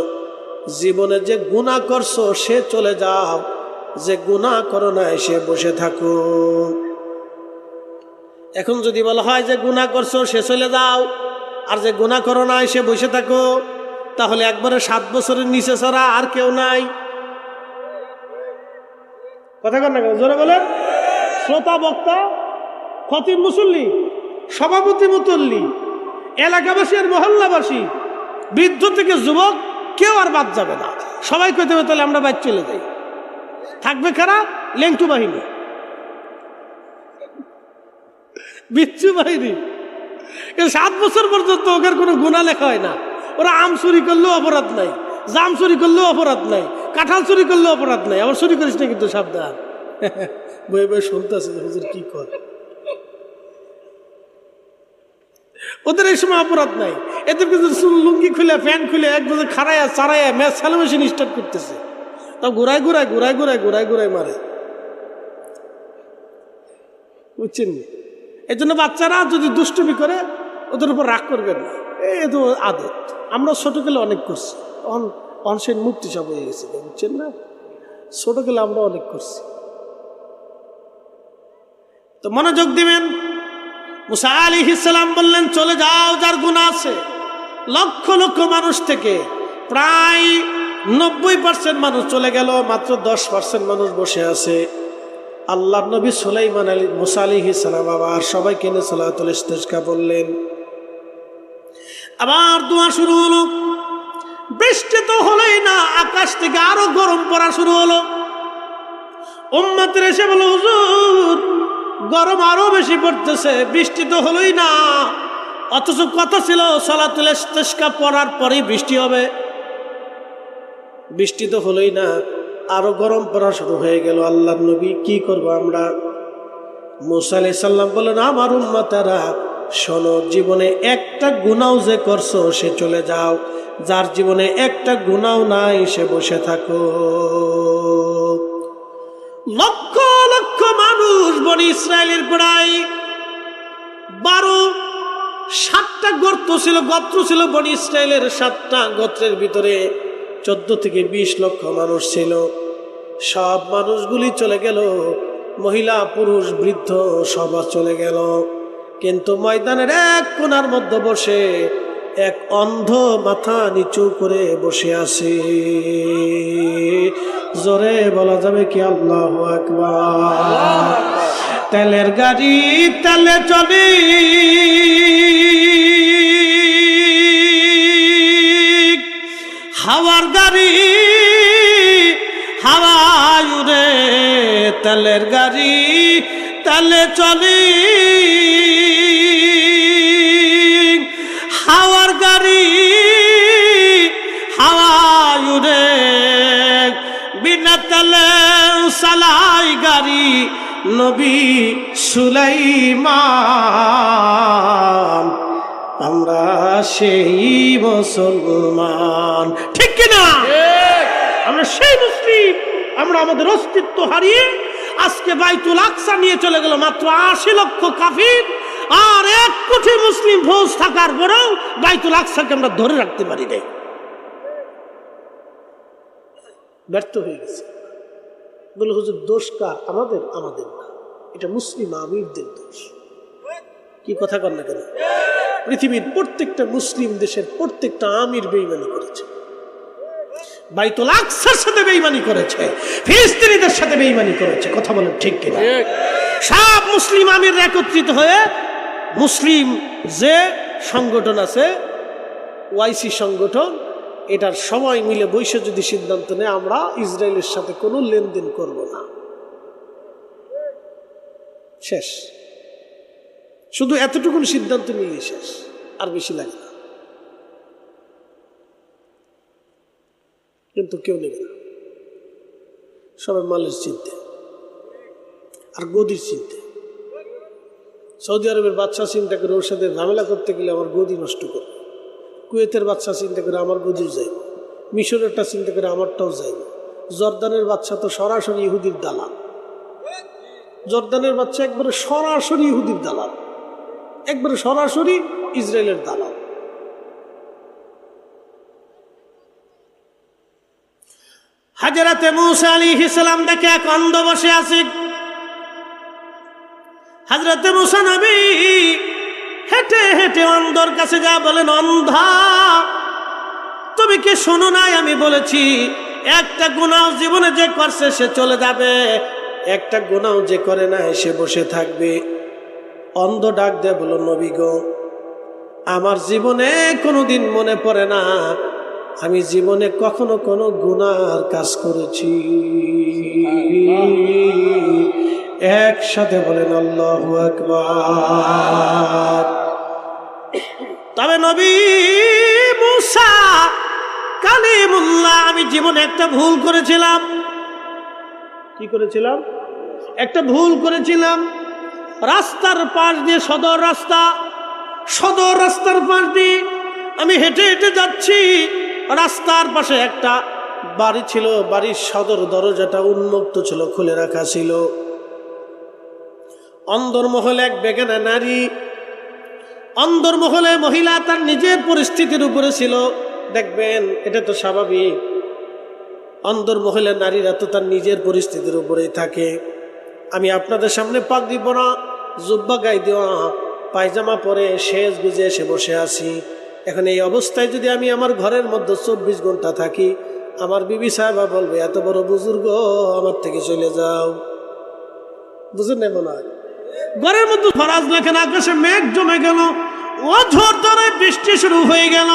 জীবনে যে গুনাহ করছো সে চলে যাও, যে গুনাহ করো না সে বসে থাকো। এখন যদি বলা হয় যে গুনাহ করছো সে চলে যাও, আর যে গুনাহ করো না সে বসে থাকো, তাহলে একবারে 7 বছরের নিচে ছাড়া আর কেউ নাই। কথা কর না কেন? জোরে বলেন। শ্রোতা, বক্তা, খতিব, মুসল্লি, সভাপতি, মুতল্লি, এলাকাবাসী আর মহল্লাবাসী, বৃদ্ধ থেকে যুবক, কেউ আর বাদ যাবে না। সবাই কইতে হবে তাহলে আমরা বাইরে চলে যাই। থাকবে কারা? লেংটু বাহিনী, বিচ্ছু বাহিনী। 7 বছর পর্যন্ত ওদের কোনো গুনাহ লেখা হয় না। ওরা আম চুরি করলেও অপরাধ নাই, জাম চুরি করলেও অপরাধ নাই, কাঁঠাল চুরি করলেও অপরাধ নাই। আবার চুরি করিস না কিন্তু, সাবধান। বই বই শুনতেছে হুজুর কি কর। ওদের এই সময় অপরাধ নাই। এদের কিন্তু লুঙ্গি খুলে, ফ্যান খুলে, এক বছর খাড়াইয়া চারাইয়া ম্যাচ চালু মেশিন স্টার্ট করতেছে, তা ঘুরায় ঘুরায় ঘুরায় ঘুরায় ঘুরায় ঘুরায় মারে। বুঝছেন? এই জন্য বাচ্চারা যদি দুষ্টুমি করে ওদের উপর রাগ করবেন না, এই তো আদত। আমরা ছোটকালে অনেক করছি, অনসেন মুক্তি সব হয়ে গেছে, বুঝছেন না? ছোটকালে আমরা অনেক করছি। তো মনোযোগ দিবেন। মুসা আলাইহিস সালাম বললেন, চলে যাও যার গুনাহ আছে। লক্ষ লক্ষ মানুষ থেকে প্রায় 90% মানুষ চলে গেল, মাত্র 10% মানুষ বসে আছে। আল্লাহর নবী সুলাইমান মুসা আলাইহিস সালাম আবার সবাইকে নিয়ে সালাতুল ইস্তিসকা বললেন। আবার দোয়া শুরু হলো। বৃষ্টি তো হলোই না, আকাশ থেকে আরো গরম পড়া শুরু হলো। উম্মতেরা এসে বলল, হুজুর গরম আরো বেশি পড়তেছে, বৃষ্টি তো হলোই না। অথচ কথা ছিল সালাতুল ইস্তিসকা পড়ার পরেই বৃষ্টি হবে। বৃষ্টি তো হলোই না, আরো গরম পড়া শুরু হয়ে গেল। আল্লাহর নবী কি করব আমরা? মুসা আলাইহিস সালাম বললেন, আমার উম্মতেরা শোনো, জীবনে একটা গুনাহ যে করছো সে চলে যাও, যার জীবনে একটা গুনাহ নাই সে বসে থাকো। লক্ষ লক্ষ মানুষ বনি ইসরায়েলের প্রায় 7টা গর্ত ছিল, গোত্র ছিল বনি ইসরায়েলের। 7টা গোত্রের ভিতরে 14 থেকে 20 লক্ষ মানুষ ছিল। সব মানুষগুলি চলে গেল, মহিলা, পুরুষ, বৃদ্ধ সব চলে গেল। কিন্তু ময়দানের এক কোণার মধ্যে বসে এক অন্ধ মাথা নিচু করে বসে আছে। জোরে বলা যাবে কি আল্লাহু আকবার? তেলের গাড়ি তেলে চলে, হাওয়ার গাড়ি হাওয়ায় উড়ে, তেলের গাড়ি তেলে চলে, হাওয়ার গাড়ি হাওয়ায় উড়ে, বিনা তেলে চালাই গাড়ি নবী সুলাইমান। আমরা সেই মুসলমান, ঠিক কিনা? আমরা সেই মুসলিম। আমরা আমাদের অস্তিত্ব হারিয়ে আজকে বাইতুল আকসা নিয়ে চলে গেল মাত্র 80 লক্ষ কাফির, আর 1 কোটি মুসলিম ফৌজ থাকার পরেও বাইতুল আকসাকে আমরা ধরে রাখতে পারি না। ব্যর্থ হয়ে গেছে। বলে হুজুর দোষ কার? আমাদের? আমাদের না, এটা মুসলিম আমিরদের দোষ। কি কথা কর না কেন? পৃথিবীর প্রত্যেকটা মুসলিম দেশের প্রত্যেকটা আমির বেঈমানি করেছে, বাইতুল আকসার সাথে বেঈমানি করেছে, ফিলিস্তিনিদের সাথে বেঈমানি করেছে। কথা বলেন ঠিক কিনা? সব মুসলিম আমির একত্রিত হয়ে মুসলিম যে সংগঠন আছে ওয়াইসি সংগঠন, এটার সবাই মিলে বৈশ্য যদি সিদ্ধান্ত নেয় আমরা ইসরায়েলের সাথে কোনো লেনদেন করব না, শেষ। শুধু এতটুকুন সিদ্ধান্ত নিয়ে শেষ, আর বেশি লাগে না। কিন্তু কেউ নেবে না, সবাই মালের চিন্তা আর গদির চিন্তা। সৌদি আরবের বাদশা চিন্তা করে ওর সাথে ঝামেলা করতে গেলে আমার গদি নষ্ট করবে, কুয়েতের বাদশা চিন্তা করে আমার গদিও যাইব, মিশরেরটা চিন্তা করে আমারটাও যাইব, জর্দানের বাদশা তো সরাসরি ইহুদির দালাল, জর্দানের বাদশা একবারে সরাসরি ইহুদির দালাল, একবারে সরাসরি ইসরায়েলের দালাল। হযরতে মূসা আলাইহিস সালাম দেখে এক অন্ধ বসে আছে। হযরতে মূসা নবী হেঁটে হেঁটে অন্ধর কাছে যা বলেন, অন্ধা তুমি কি শোনো নাই আমি বলেছি একটা গুনাহ জীবনে যে করছে সে চলে যাবে, একটা গুনাহ যে করে না সে বসে থাকবে। অন্ধ ডাক দিয়ে বলল, নবী গো, আমার জীবনে কোনোদিন মনে পড়ে না আমি জীবনে কখনো কোনো গুনার কাজ করেছি। একসাথে বলেন আল্লাহু আকবার। তবে নবী মূসা কালিমুল্লাহ, আমি জীবনে একটা ভুল করেছিলাম। কি করেছিলাম? একটা ভুল করেছিলাম। রাস্তার পাশ দিয়ে সদর রাস্তার পাশ দিয়ে আমি হেঁটে হেঁটে যাচ্ছি। রাস্তার পাশে একটা বাড়ি ছিল, বাড়ির সদর দরজাটা উন্মুক্ত ছিল, খুলে রাখা ছিল। অন্দরমহলে এক বেগানা নারী, অন্দরমহলে মহিলা তার নিজের পরিস্থিতির উপরে ছিল। দেখবেন এটা তো স্বাভাবিক, অন্দরমহলে নারীরা তো তার নিজের পরিস্থিতির উপরেই থাকে। আমি আপনাদের সামনে পাগড়ি পরা, জুব্বা গায়ে দেওয়া, পায়জামা পরে শেষ গুজে এসে বসে আছি। এখন এই অবস্থায় যদি আমি আমার ঘরের মধ্যে 24 ঘন্টা থাকি, আমার বিবি সাহেবা বলবে এত বড় বুজুর্গ আমার থেকে চলে যাও। বুঝেন না? মনে হয় ঘরের মধ্যে ফরাজ লেখেন, আকাশে মেঘ জমে গেল, অঝোর ধরে বৃষ্টি শুরু হয়ে গেল,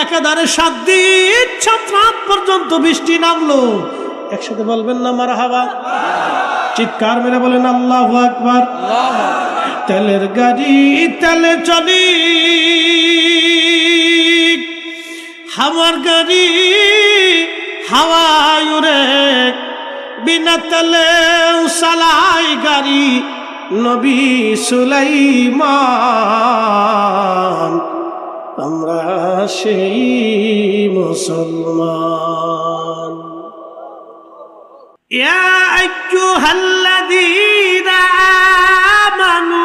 একেবারে 7 দিন 7 রাত পর্যন্ত বৃষ্টি নামলো। একসাথে বলবেন না মারহাবা? চিৎকার মেরে বলেন আল্লাহু আকবার। তেলের গাড়ি তেলে চলি, হাওয়ার গাড়ি হাওয়ায় উড়ে, বিনা তেলে চালাই গাড়ি নবী সুলাইমান, আমরা সেই মুসলমান। ইয়া আইয়ুহাল্লাযীনা আমানু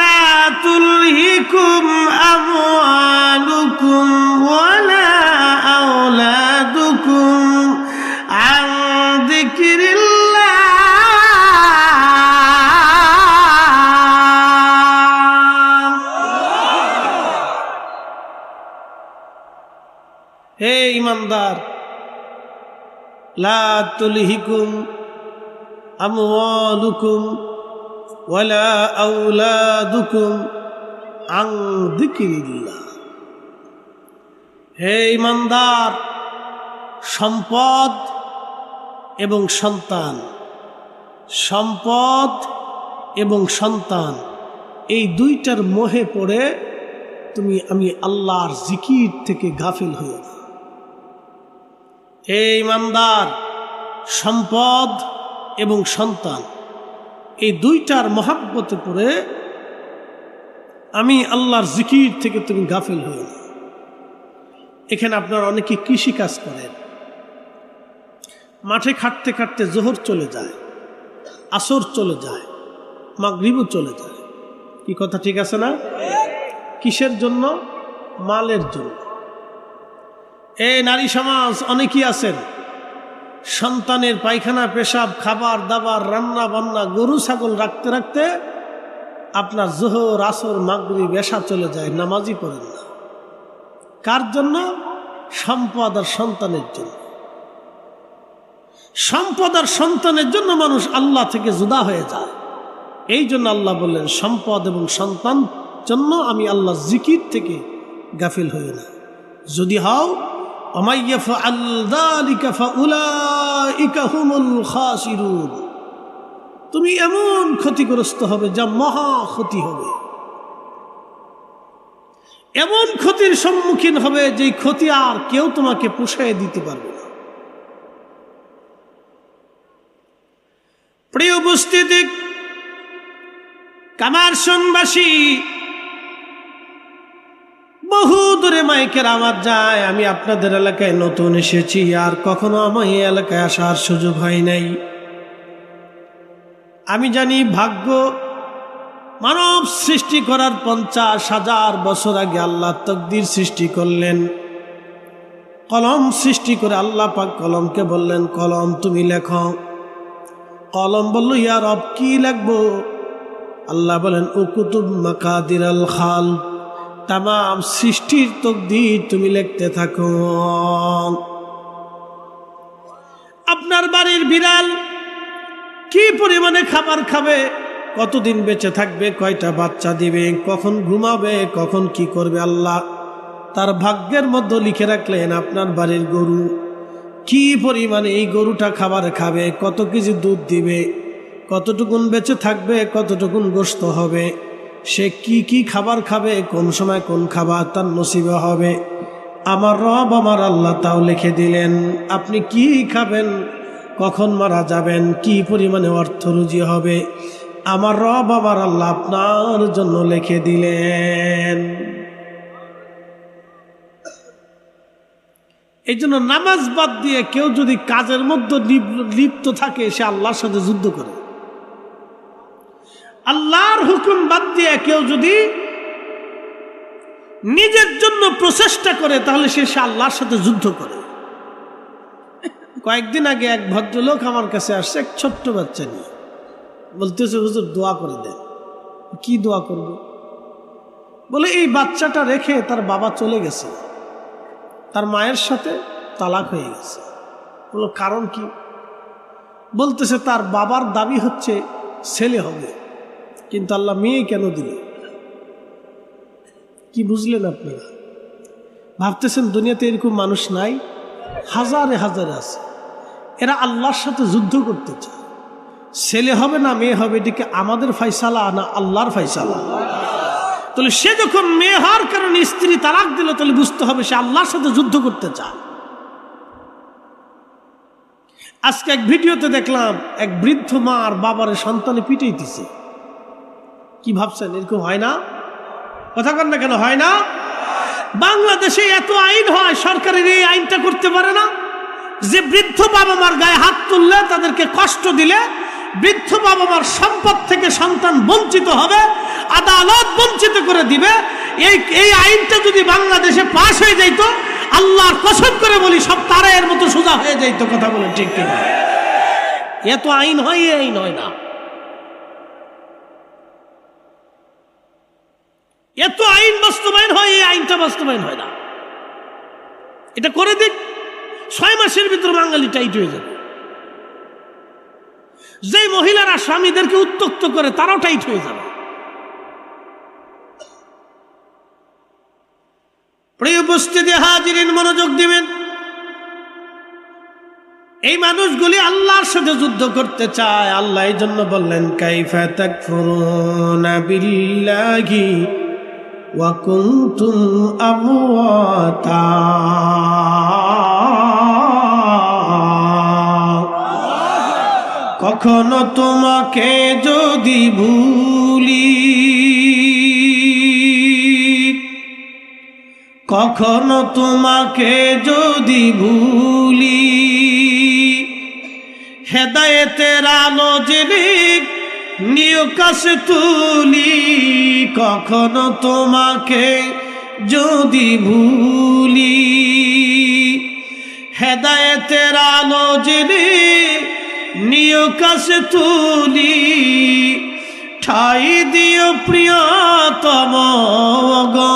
লা তুলহিকুম আমওয়ালুকুম ওয়ালা আওলাদুকুম আন যিকরিল্লাহ। হে ইমানদার, লা তুলহিকুম আমওয়ালুকুম ওয়ালা আওলাদুকুম আন যিকরিল্লাহ। হে ইমানদার, সম্পদ এবং সন্তান, সম্পদ এবং সন্তান এই দুইটার মোহে পড়ে তুমি আমি আল্লাহর জিকির থেকে গাফিল হইও না। হে ইমানদার, সম্পদ এবং সন্তান এই দুইটার মহাব্বতে পড়ে আমি আল্লাহর জিকির থেকে তুমি গাফিল হইও না। এখানে আপনারা অনেকে কৃষি কাজ করেন, মাঠে খাটতে খাটতে জোহর চলে যায়, আসর চলে যায়, মাগরিবও চলে যায়। কি কথা ঠিক আছে না? কিসের জন্য? মালের জন্য। এই নারী সমাজ অনেকেই আছেন, সন্তানের পায়খানা পেশাব, খাবার দাবার, রান্না বান্না, গরু ছাগল রাখতে রাখতে আপনার যোহর আসর মাগরিব এশা চলে যায়, নামাজই পড়েন না। কার জন্য? সম্পদ আর সন্তানের জন্য। সম্পদ আর সন্তানের জন্য মানুষ আল্লাহ থেকে জুদা হয়ে যায়। এই জন্য আল্লাহ বললেন, সম্পদ এবং সন্তান জন্য আমি আল্লাহ জিকির থেকে গাফিল হই না। যদি হও আমাইয়াফআল যালিকা ফাউলাইকা হুমুল খাসিরুন, তুমি এমন ক্ষতিগ্রস্ত হবে যা মহা ক্ষতি হবে, এমন ক্ষতির সম্মুখীন হবে যে ক্ষতি আর কেউ তোমাকে পুষিয়ে দিতে পারবে না। প্রিয় উপস্থিতি, কামারশনবাসী, বহু দূরে মাইকের আওয়াজ যায়। আমি আপনাদের এলাকায় নতুন এসেছি, আর কখনো আমার এই এলাকায় আসার সুযোগ হয় নাই। আমি জানি ভাগ্য মানব সৃষ্টি করার 50,000 বছর আগে আল্লাহ তকদির সৃষ্টি করলেন। কলম সৃষ্টি করে আল্লাহ পাক কলমকে বললেন, কলম তুমি লেখো। কলম বলল, ইয়া রব কি লিখবো? আল্লাহ বলেন, উকুতুব মাকাদিরাল খালক, তামাম সৃষ্টির তকদির তুমি লিখতে থাকো। আপনার বাড়ির বিড়াল কি পরিমাণে খাবার খাবে, কতদিন বেঁচে থাকবে, কয়টা বাচ্চা দিবে, কখন ঘুমাবে, কখন কি করবে, আল্লাহ তার ভাগ্যের মধ্যে লিখে রাখলেন। আপনার বাড়ির গরু কি পরিমাণে এই গরুটা খাবার খাবে, কত কেজি দুধ দিবে, কতটুকুন বেঁচে থাকবে, কতটুকুন গোশত হবে, সে কি কি খাবার খাবে, কোন সময় কোন খাবার তার নসিবে হবে, আমার রব আমার আল্লাহ তাও লিখে দিলেন। আপনি কি খাবেন, কখন মারা যাবেন, কি পরিমাণে অর্থ রুজি হবে, আমার রব আমার আল্লাহ আপনার জন্য লিখে দিলেন। এই জন্য নামাজ বাদ দিয়ে কেউ যদি কাজের মধ্যে লিপ্ত থাকে, সে আল্লাহর সাথে যুদ্ধ করে। আল্লাহর হুকুম বাদ দিয়ে কেউ যদি নিজের জন্য প্রচেষ্টা করে, তাহলে সে আল্লাহর সাথে যুদ্ধ করে। কয়েকদিন আগে এক ভদ্রলোক আমার কাছে আসছে, এক ছোট্ট বাচ্চা নিয়ে, বলতেছে, হুজুর দোয়া করে দেন। কি দোয়া করব? বলে, এই বাচ্চাটা রেখে তার বাবা চলে গেছে, তার মায়ের সাথে তালাক হয়ে গেছে। বলল, কারণ কি? বলতেছে, তার বাবার দাবি হচ্ছে ছেলে হবে, কিন্তু আল্লাহ মেয়ে কেন দিল? কি বুঝলেন আপনারা? ভাবতেছেন দুনিয়াতে এরকম মানুষ নাই? হাজারে হাজারে আছে। এরা আল্লাহর সাথে যুদ্ধ করতে চায়। ছেলে হবে না মেয়ে হবে, এটিকে আমাদের ফয়সালা না আল্লাহর ফয়সালা? তাহলে সে যখন মেয়ে হওয়ার কারণে স্ত্রী তালাক দিল, তাহলে বুঝতে হবে সে আল্লাহর সাথে যুদ্ধ করতে চায়। আজকে এক ভিডিওতে দেখলাম, এক বৃদ্ধ মা আর বাবার সন্তানে পিটাইতেছে। কি ভাবছেন এরকম হয় না? কথা কন না কেন, হয় না? বাংলাদেশে এত আইন হয়, সরকারের এই আইনটা করতে পারে না যে বৃদ্ধ বাবা মার গায়ে হাত তুললে, তাদেরকে কষ্ট দিলে, বৃদ্ধ বাবা মার সম্পদ থেকে সন্তান বঞ্চিত হবে, আদালত বঞ্চিত করে দিবে। এই আইনটা যদি বাংলাদেশে পাশ হয়ে যাইত, আল্লাহর কসম করে বলি, সব তারের মতো সোজা হয়ে যাইত। কথা বলেন ঠিক কিনা? এত আইন হয়, এই আইন হয় না। এত আইন বাস্তবায়ন হয়, এই আইনটা বাস্তবায়ন হয় না। এটা করে দিক, 6 মাসের ভিতরে বাঙালি টাইট হয়ে যাবে। যে মহিলারা স্বামীদেরকে উত্ত্যক্ত করে, তারাও টাইট হয়ে যাবে। প্রিয় উপস্থিতি হাজিরিন, মনোযোগ দিবেন। এই মানুষগুলি আল্লাহর সাথে যুদ্ধ করতে চায়। আল্লাহ এই জন্য বললেন, কাইফা তাকফুরুনা বিল্লাহি ওয়া কুনতুম আমওয়াতা। কখনো তোমাকে যদি ভুলি, কখনো তোমাকে যদি ভুলি, হেদায়েতের আলো জেনে নিয় কাছে তুলি। কখনো তোমাকে যদি ভুলি, হেদায়েতের আলো জেনে নিয় কাছে তুলি। ঠাই দিও প্রিয়তম গো,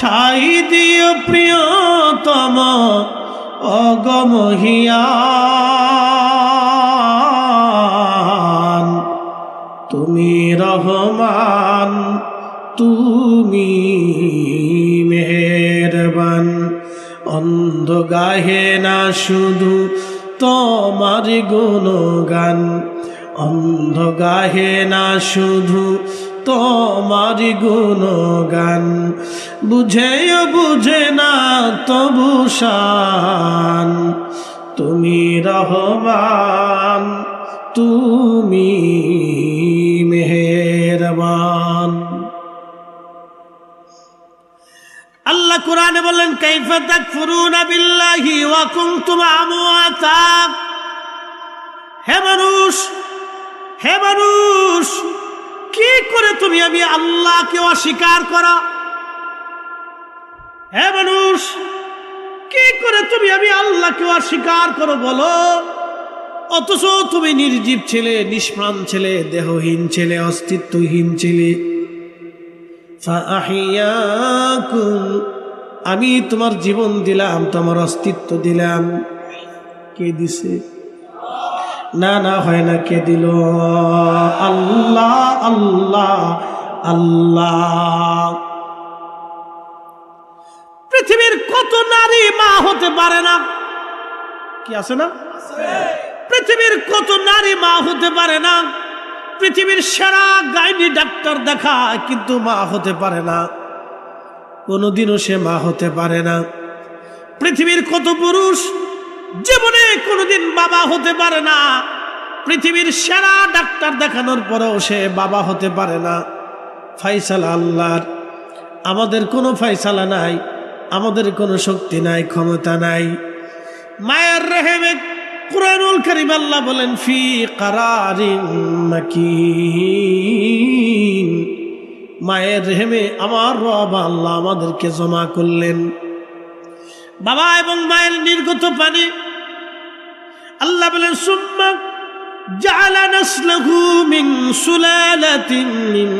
ঠাই দিও প্রিয়তম অগমহিয়ান। তুমি রহমান, তুমি মেহেরবান। অন্ধ গাহে না শুধু তোমার গুণগান, অন্ধ গাহে না শুধু তোমার গুণগান। বুঝেও বুঝে না তবু শান, তুমি রহমান, তুমি মেহেরবান। আল্লাহ কোরআনে বলেন, কাইফা তাকফুরুনা বিল্লাহি ওয়া কুনতুম আমওয়াতা। হে মানুষ, হে মানুষ, কি করে তুমি আমি আল্লাহকে অস্বীকার করো? হে মানুষ, কি করে তুমি আমি আল্লাহকে অস্বীকার করো বলো? অথচ তুমি নির্জীব ছেলে, নিষ্প্রাণ ছেলে, দেহহীন ছেলে, অস্তিত্বহীন ছেলে। ফাআহিয়াকুম, আমি তোমার জীবন দিলাম, তোমার অস্তিত্ব দিলাম। কে দিছে? না না হয় না, কে দিল? আল্লাহ আল্লাহ আল্লাহ। পৃথিবীর কত নারী মা হতে পারে না? কি আছে না? পৃথিবীর কত নারী মা হতে পারে না? পৃথিবীর সেরা গাইনি ডাক্তার দেখায় কিন্তু মা হতে পারে না, কোনোদিনও সে মা হতে পারে না। পৃথিবীর কত পুরুষ জীবনে কোনোদিন বাবা হতে পারে না, পৃথিবীর সেরা ডাক্তার দেখানোর পরেও সে বাবা হতে পারে না। ফাইসালা আল্লাহর, আমাদের কোনো ফাইসালা নাই, আমাদের কোনো শক্তি নাই, ক্ষমতা নাই। মায়ের রেহেমে কুরআনুল কারীম আল্লাহ বলেন, ফি কারারিন মাকিন। মায়ের রেহেমে আমার রব আল্লাহ আমাদেরকে জমা করলেন। বাবা এবং মায়ের নির্গত পানি আল্লাহ বলেন, সুম্মা জাআলা নাসলাহু মিন সুলালাতিন মিন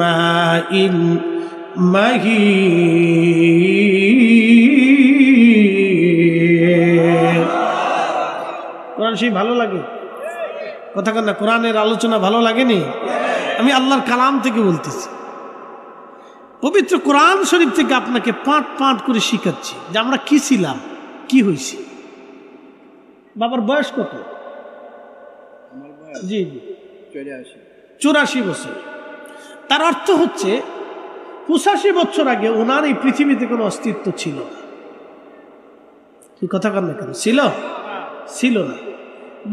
মাইন মাহিন। কোরআন শরীফ ভালো লাগে? কথা কন না, কোরআনের আলোচনা ভালো লাগেনি? আমি আল্লাহর কালাম থেকে বলতেছি, পবিত্র কোরআন শরীফ থেকে আপনাকে পাঠ পাঠ করে শিখাচ্ছি যে আমরা কি ছিলাম, কি হয়েছি। বাবার বয়স কত? জি জি 84 বছর। তার অর্থ হচ্ছে 85 বছর আগে ওনার এই পৃথিবীতে কোনো অস্তিত্ব ছিল না। কি কথা কন না কেন? ছিল? ছিল না।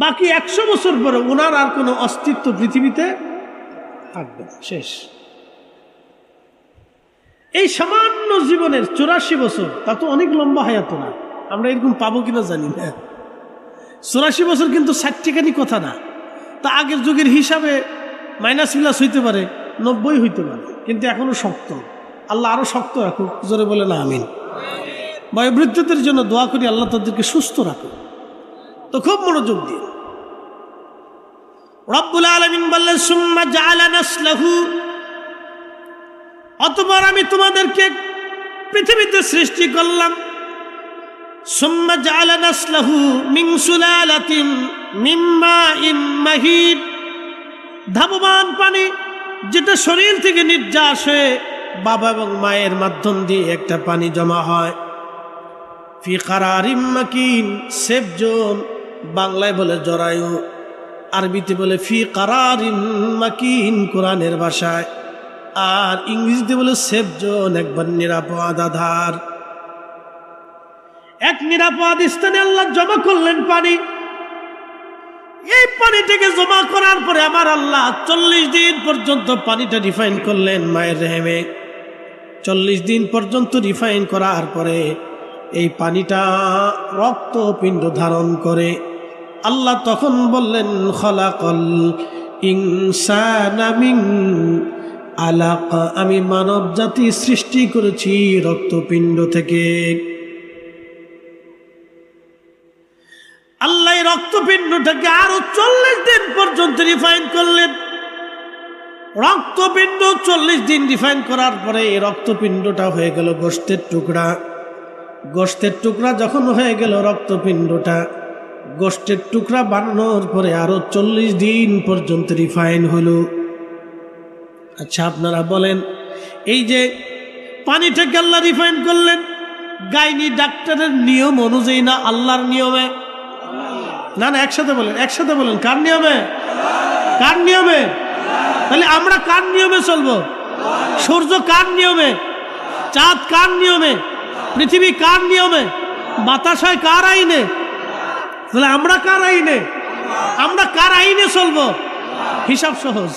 বাকি 100 বছর পরে ওনার আর কোনো অস্তিত্ব পৃথিবীতে থাকবে না, শেষ। এই সামান্য জীবনের 84 বছর, তা তো অনেক লম্বা হায়াত না। আমরা এরকম পাবো কিনা জানি না। 84 বছর কিন্তু 60 কথা না। তা আগের যুগের হিসাবে মাইনাস প্লাস হইতে পারে, 90 হইতে পারে, কিন্তু এখনো শক্ত। আল্লাহ আরো শক্ত রাখুক, জোরে বলে না আমিন। বয়োবৃদ্ধদের জন্য দোয়া করি, আল্লাহ তাদেরকে সুস্থ রাখুক। তো খুব মনোযোগ দিয়ে রব্বুল আলামিন বললেন, সুম্মা জাআলা নাসলাহু, অতঃপর আমি তোমাদেরকে পৃথিবীতে সৃষ্টি করলাম। সুম্মা জাআলা নাসলাহু মিন সুলালাতিন মিন মাইন মাহিন, ধাবমান পানি যেটা শরীর থেকে নির্যাস হয়ে বাবা এবং মায়ের মাধ্যম দিয়ে একটা পানি জমা হয়। ফি কারারিম মাকিন, সেফ জোন, বাংলায় বলে জরায়ু, আরবিতে বলে ফি কারারিম মাকিন কোরআনের ভাষায়, আর ইংরেজিতে বলে সেফ জোন, একবার নিরাপদ আধার। এক নিরাপদ স্থানে আল্লাহ জমা করলেন পানি। এই পানিটাকে জমা করার পরে আমার আল্লাহ 40 দিন পর্যন্ত পানিটা রিফাইন করলেন মায়ের রেহেমে। 40 দিন পর্যন্ত রিফাইন করার পরে এই পানিটা রক্তপিণ্ড ধারণ করে। আল্লাহ তখন বললেন, খলাকল ইনসানা মিন আলাক, আমি মানব জাতি সৃষ্টি করেছি রক্তপিণ্ড থেকে। আল্লাহ রক্তপিণ্ডটাকে আরো 40 দিন পর্যন্ত রিফাইন করলেন। রক্তপিণ্ড 40 দিন রিফাইন করার পরে এই রক্তপিণ্ডটা হয়ে গেল গোশতের টুকরা। গোশতের টুকরা যখন হয়ে গেল রক্তপিণ্ডটা, গোশতের টুকরা বানানোর পরে আরো 40 দিন পর্যন্ত রিফাইন হলো। আচ্ছা আপনারা বলেন, এই যে পানিটাকে আল্লাহ রিফাইন করলেন, গাইনি ডাক্তারের নিয়ম অনুযায়ী না আল্লাহর নিয়মে? না না, একসাথে বলেন, একসাথে বলেন, কার নিয়মে? কার নিয়মে? তাহলে আমরা কার নিয়মে চলবো? সূর্য কার নিয়মে? চাঁদ কার নিয়মে? পৃথিবী কার নিয়মে? বাতাস হয় কার আইনে? তাহলে আমরা কার আইনে? আমরা কার আইনে চলবো? হিসাব সহজ,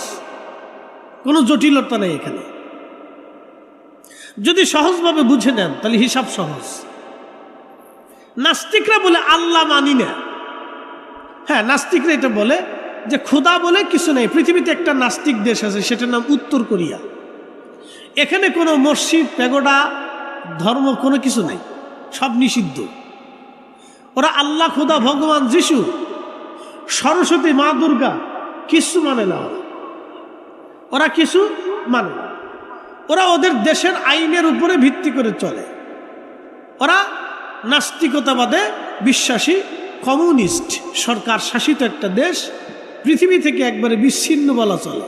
কোনো জটিলতা নেই এখানে। যদি সহজভাবে বুঝে নেন তাহলে হিসাব সহজ। নাস্তিকরা বলে আল্লাহ মানি না। হ্যাঁ, নাস্তিকরা এটা বলে যে খোদা বলে কিছু নেই। পৃথিবীতে একটা নাস্তিক দেশ আছে, সেটার নাম উত্তর কোরিয়া। এখানে কোনো মসজিদ, প্যাগোডা, ধর্ম কোনো কিছু নাই, সব নিষিদ্ধ। ওরা আল্লাহ, খোদা, ভগবান, যিশু, সরস্বতী, মা দুর্গা কিছু মানে না। ওরা কিছু মানে না। ওরা ওদের দেশের আইনের উপরে ভিত্তি করে চলে। ওরা নাস্তিকতাবাদে বিশ্বাসী, কমিউনিস্ট সরকার শাসিত একটা দেশ, পৃথিবী থেকে একবারে বিচ্ছিন্ন বলা চলে।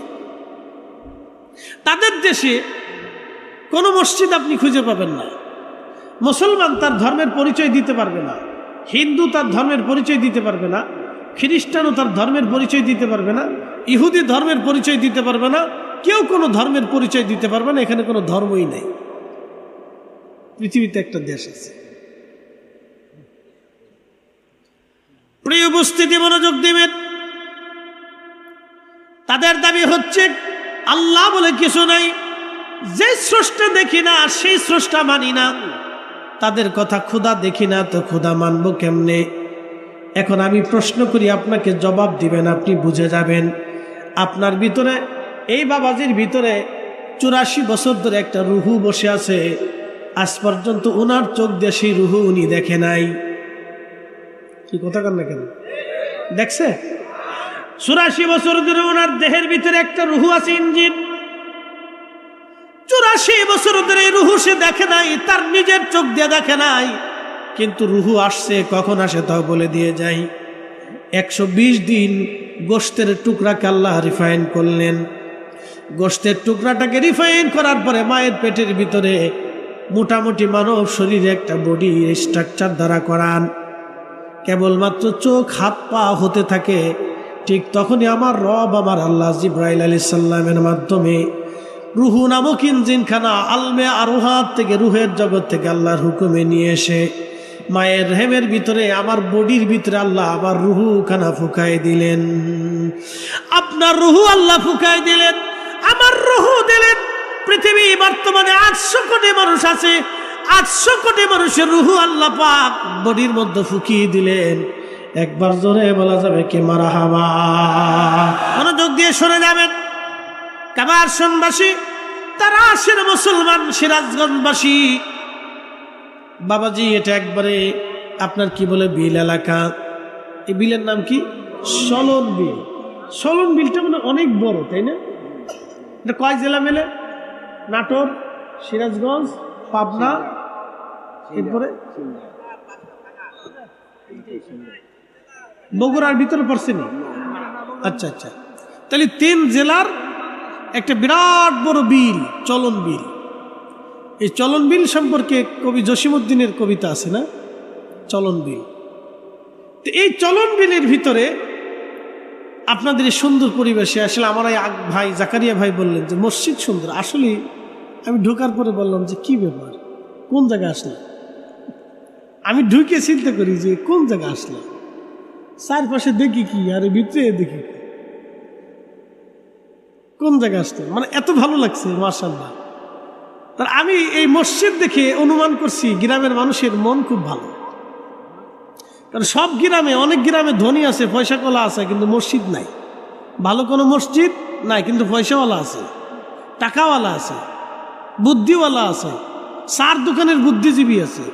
তাদের দেশে কোনো মসজিদ আপনি খুঁজে পাবেন না। মুসলমান তার ধর্মের পরিচয় দিতে পারবে না, হিন্দু তার ধর্মের পরিচয় দিতে পারবে না, খ্রিস্টানও তার ধর্মের পরিচয় দিতে পারবে না, ইহুদি ধর্মের পরিচয় দিতে পারবে না, কেউ কোনো ধর্মের পরিচয় দিতে পারবে না। এখানে কোনো ধর্মই নেই। পৃথিবীতে একটা দেশ আছে। প্রিয় উপস্থিতি, মনোযোগ দিবেন। তাদের দাবি হচ্ছে আল্লাহ বলে কিছু নাই, যে স্রষ্টা দেখি না সেই স্রষ্টা মানি না। তাদের কথা, খোদা দেখি না তো খোদা মানবো কেমনে? এখন আমি প্রশ্ন করি, আপনাকে জবাব দিবেন, আপনি বুঝে যাবেন। আপনার ভিতরে, এই বাবাজির ভিতরে 84 বছর ধরে একটা রুহু বসে আছে, আজ পর্যন্ত ওনার চোখ দিয়ে সেই রুহু উনি দেখে নাই। কি কথা কন না কেন? দেখছে? 84 বছর ধরে ওনার দেহের ভিতরে একটা রুহু আছে, ইঞ্জিন। 84 বছর ধরে রুহু সে দেখে নাই, তার নিজের চোখ দিয়ে দেখে নাই। কিন্তু রুহু আসছে, কখন আসে তাও বলে দিয়ে যাই। 120 দিন গোশতের টুকরাকে আল্লাহ রিফাইন করলেন। গোশতের টুকরাটাকে রিফাইন করার পরে মায়ের পেটের ভিতরে মোটামুটি মানব শরীরে একটা বডি স্ট্রাকচার দ্বারা করান। কেবলমাত্র চোখ, হাত, পা হতে থাকে। ঠিক তখনই আমার রব, আমার আল্লাহ জিব্রাইল আলাইহিস সালামের মাধ্যমে রুহু নামক ইঞ্জিনখানা আলমে আরোহাত থেকে, রুহের জগৎ থেকে আল্লাহর হুকুমে নিয়ে এসে মায়ের রেহেমের ভিতরে, আমার বডির ভিতরে আল্লাহ আবার রুহু খানা ফুকাই দিলেন। আপনার রুহু আল্লাহ ফুকাই দিলেন, আমার রুহু দিলেন। পৃথিবী বর্তমানে 800 কোটি মানুষ আছে। 800 কোটি মানুষের রুহু আল্লাহ পাক বডির মধ্যে ফুকিয়ে দিলেন। একবার জোরে বলা যাবে কি মারহাবা? মনোযোগ দিয়ে শুনে যাবেন। কামারশনবাসী, তারাশের মুসলমান, সিরাজগঞ্জবাসী, বাবাজি এটা একবারে আপনার কি বলে বিল এলাকা। এই বিলের নাম কি? সলন বিল। সলন বিলটা মানে অনেক বড়, তাই না? এটা কয় জেলা মেলে? নাটোর, সিরাজগঞ্জ, পাবনা, এরপরে বগুড়ার ভিতরে পড়ছে না? আচ্ছা আচ্ছা, তাহলে 3 জেলার একটা বিরাট বড় বিল, চলন বিল। এই চলন বিল সম্পর্কে কবি জসিমউদ্দিনের কবিতা আছে না, চলন বিল। তো এই চলন বিলের ভিতরে আপনাদের এই সুন্দর পরিবেশে আসলে আমার এই ভাই জাকারিয়া ভাই বললেন যে মসজিদ সুন্দর। আসলে আমি ঢোকার পরে বললাম যে কি ব্যাপার, কোন জায়গায় আসলাম? আমি ঢুকে চিন্তা করি যে কোন জায়গায় আসলাম, চারপাশে দেখি কি আর ভিতরে দেখি কি, কোন জায়গায় আসলাম, মানে এত ভালো লাগছে মাশাআল্লাহ। তার আমি এই মসজিদ দেখে অনুমান করছি গ্রামের মানুষের মন খুব ভালো। কারণ সব গ্রামে, অনেক গ্রামে ধনী আছে, পয়সা কলা আছে, কিন্তু মসজিদ নাই। ভালো কোনো মসজিদ নাই, কিন্তু পয়সাওয়ালা আছে, টাকাওয়ালা আছে, বুদ্ধিওয়ালা আছে, চার দোকানের বুদ্ধিজীবী আছে,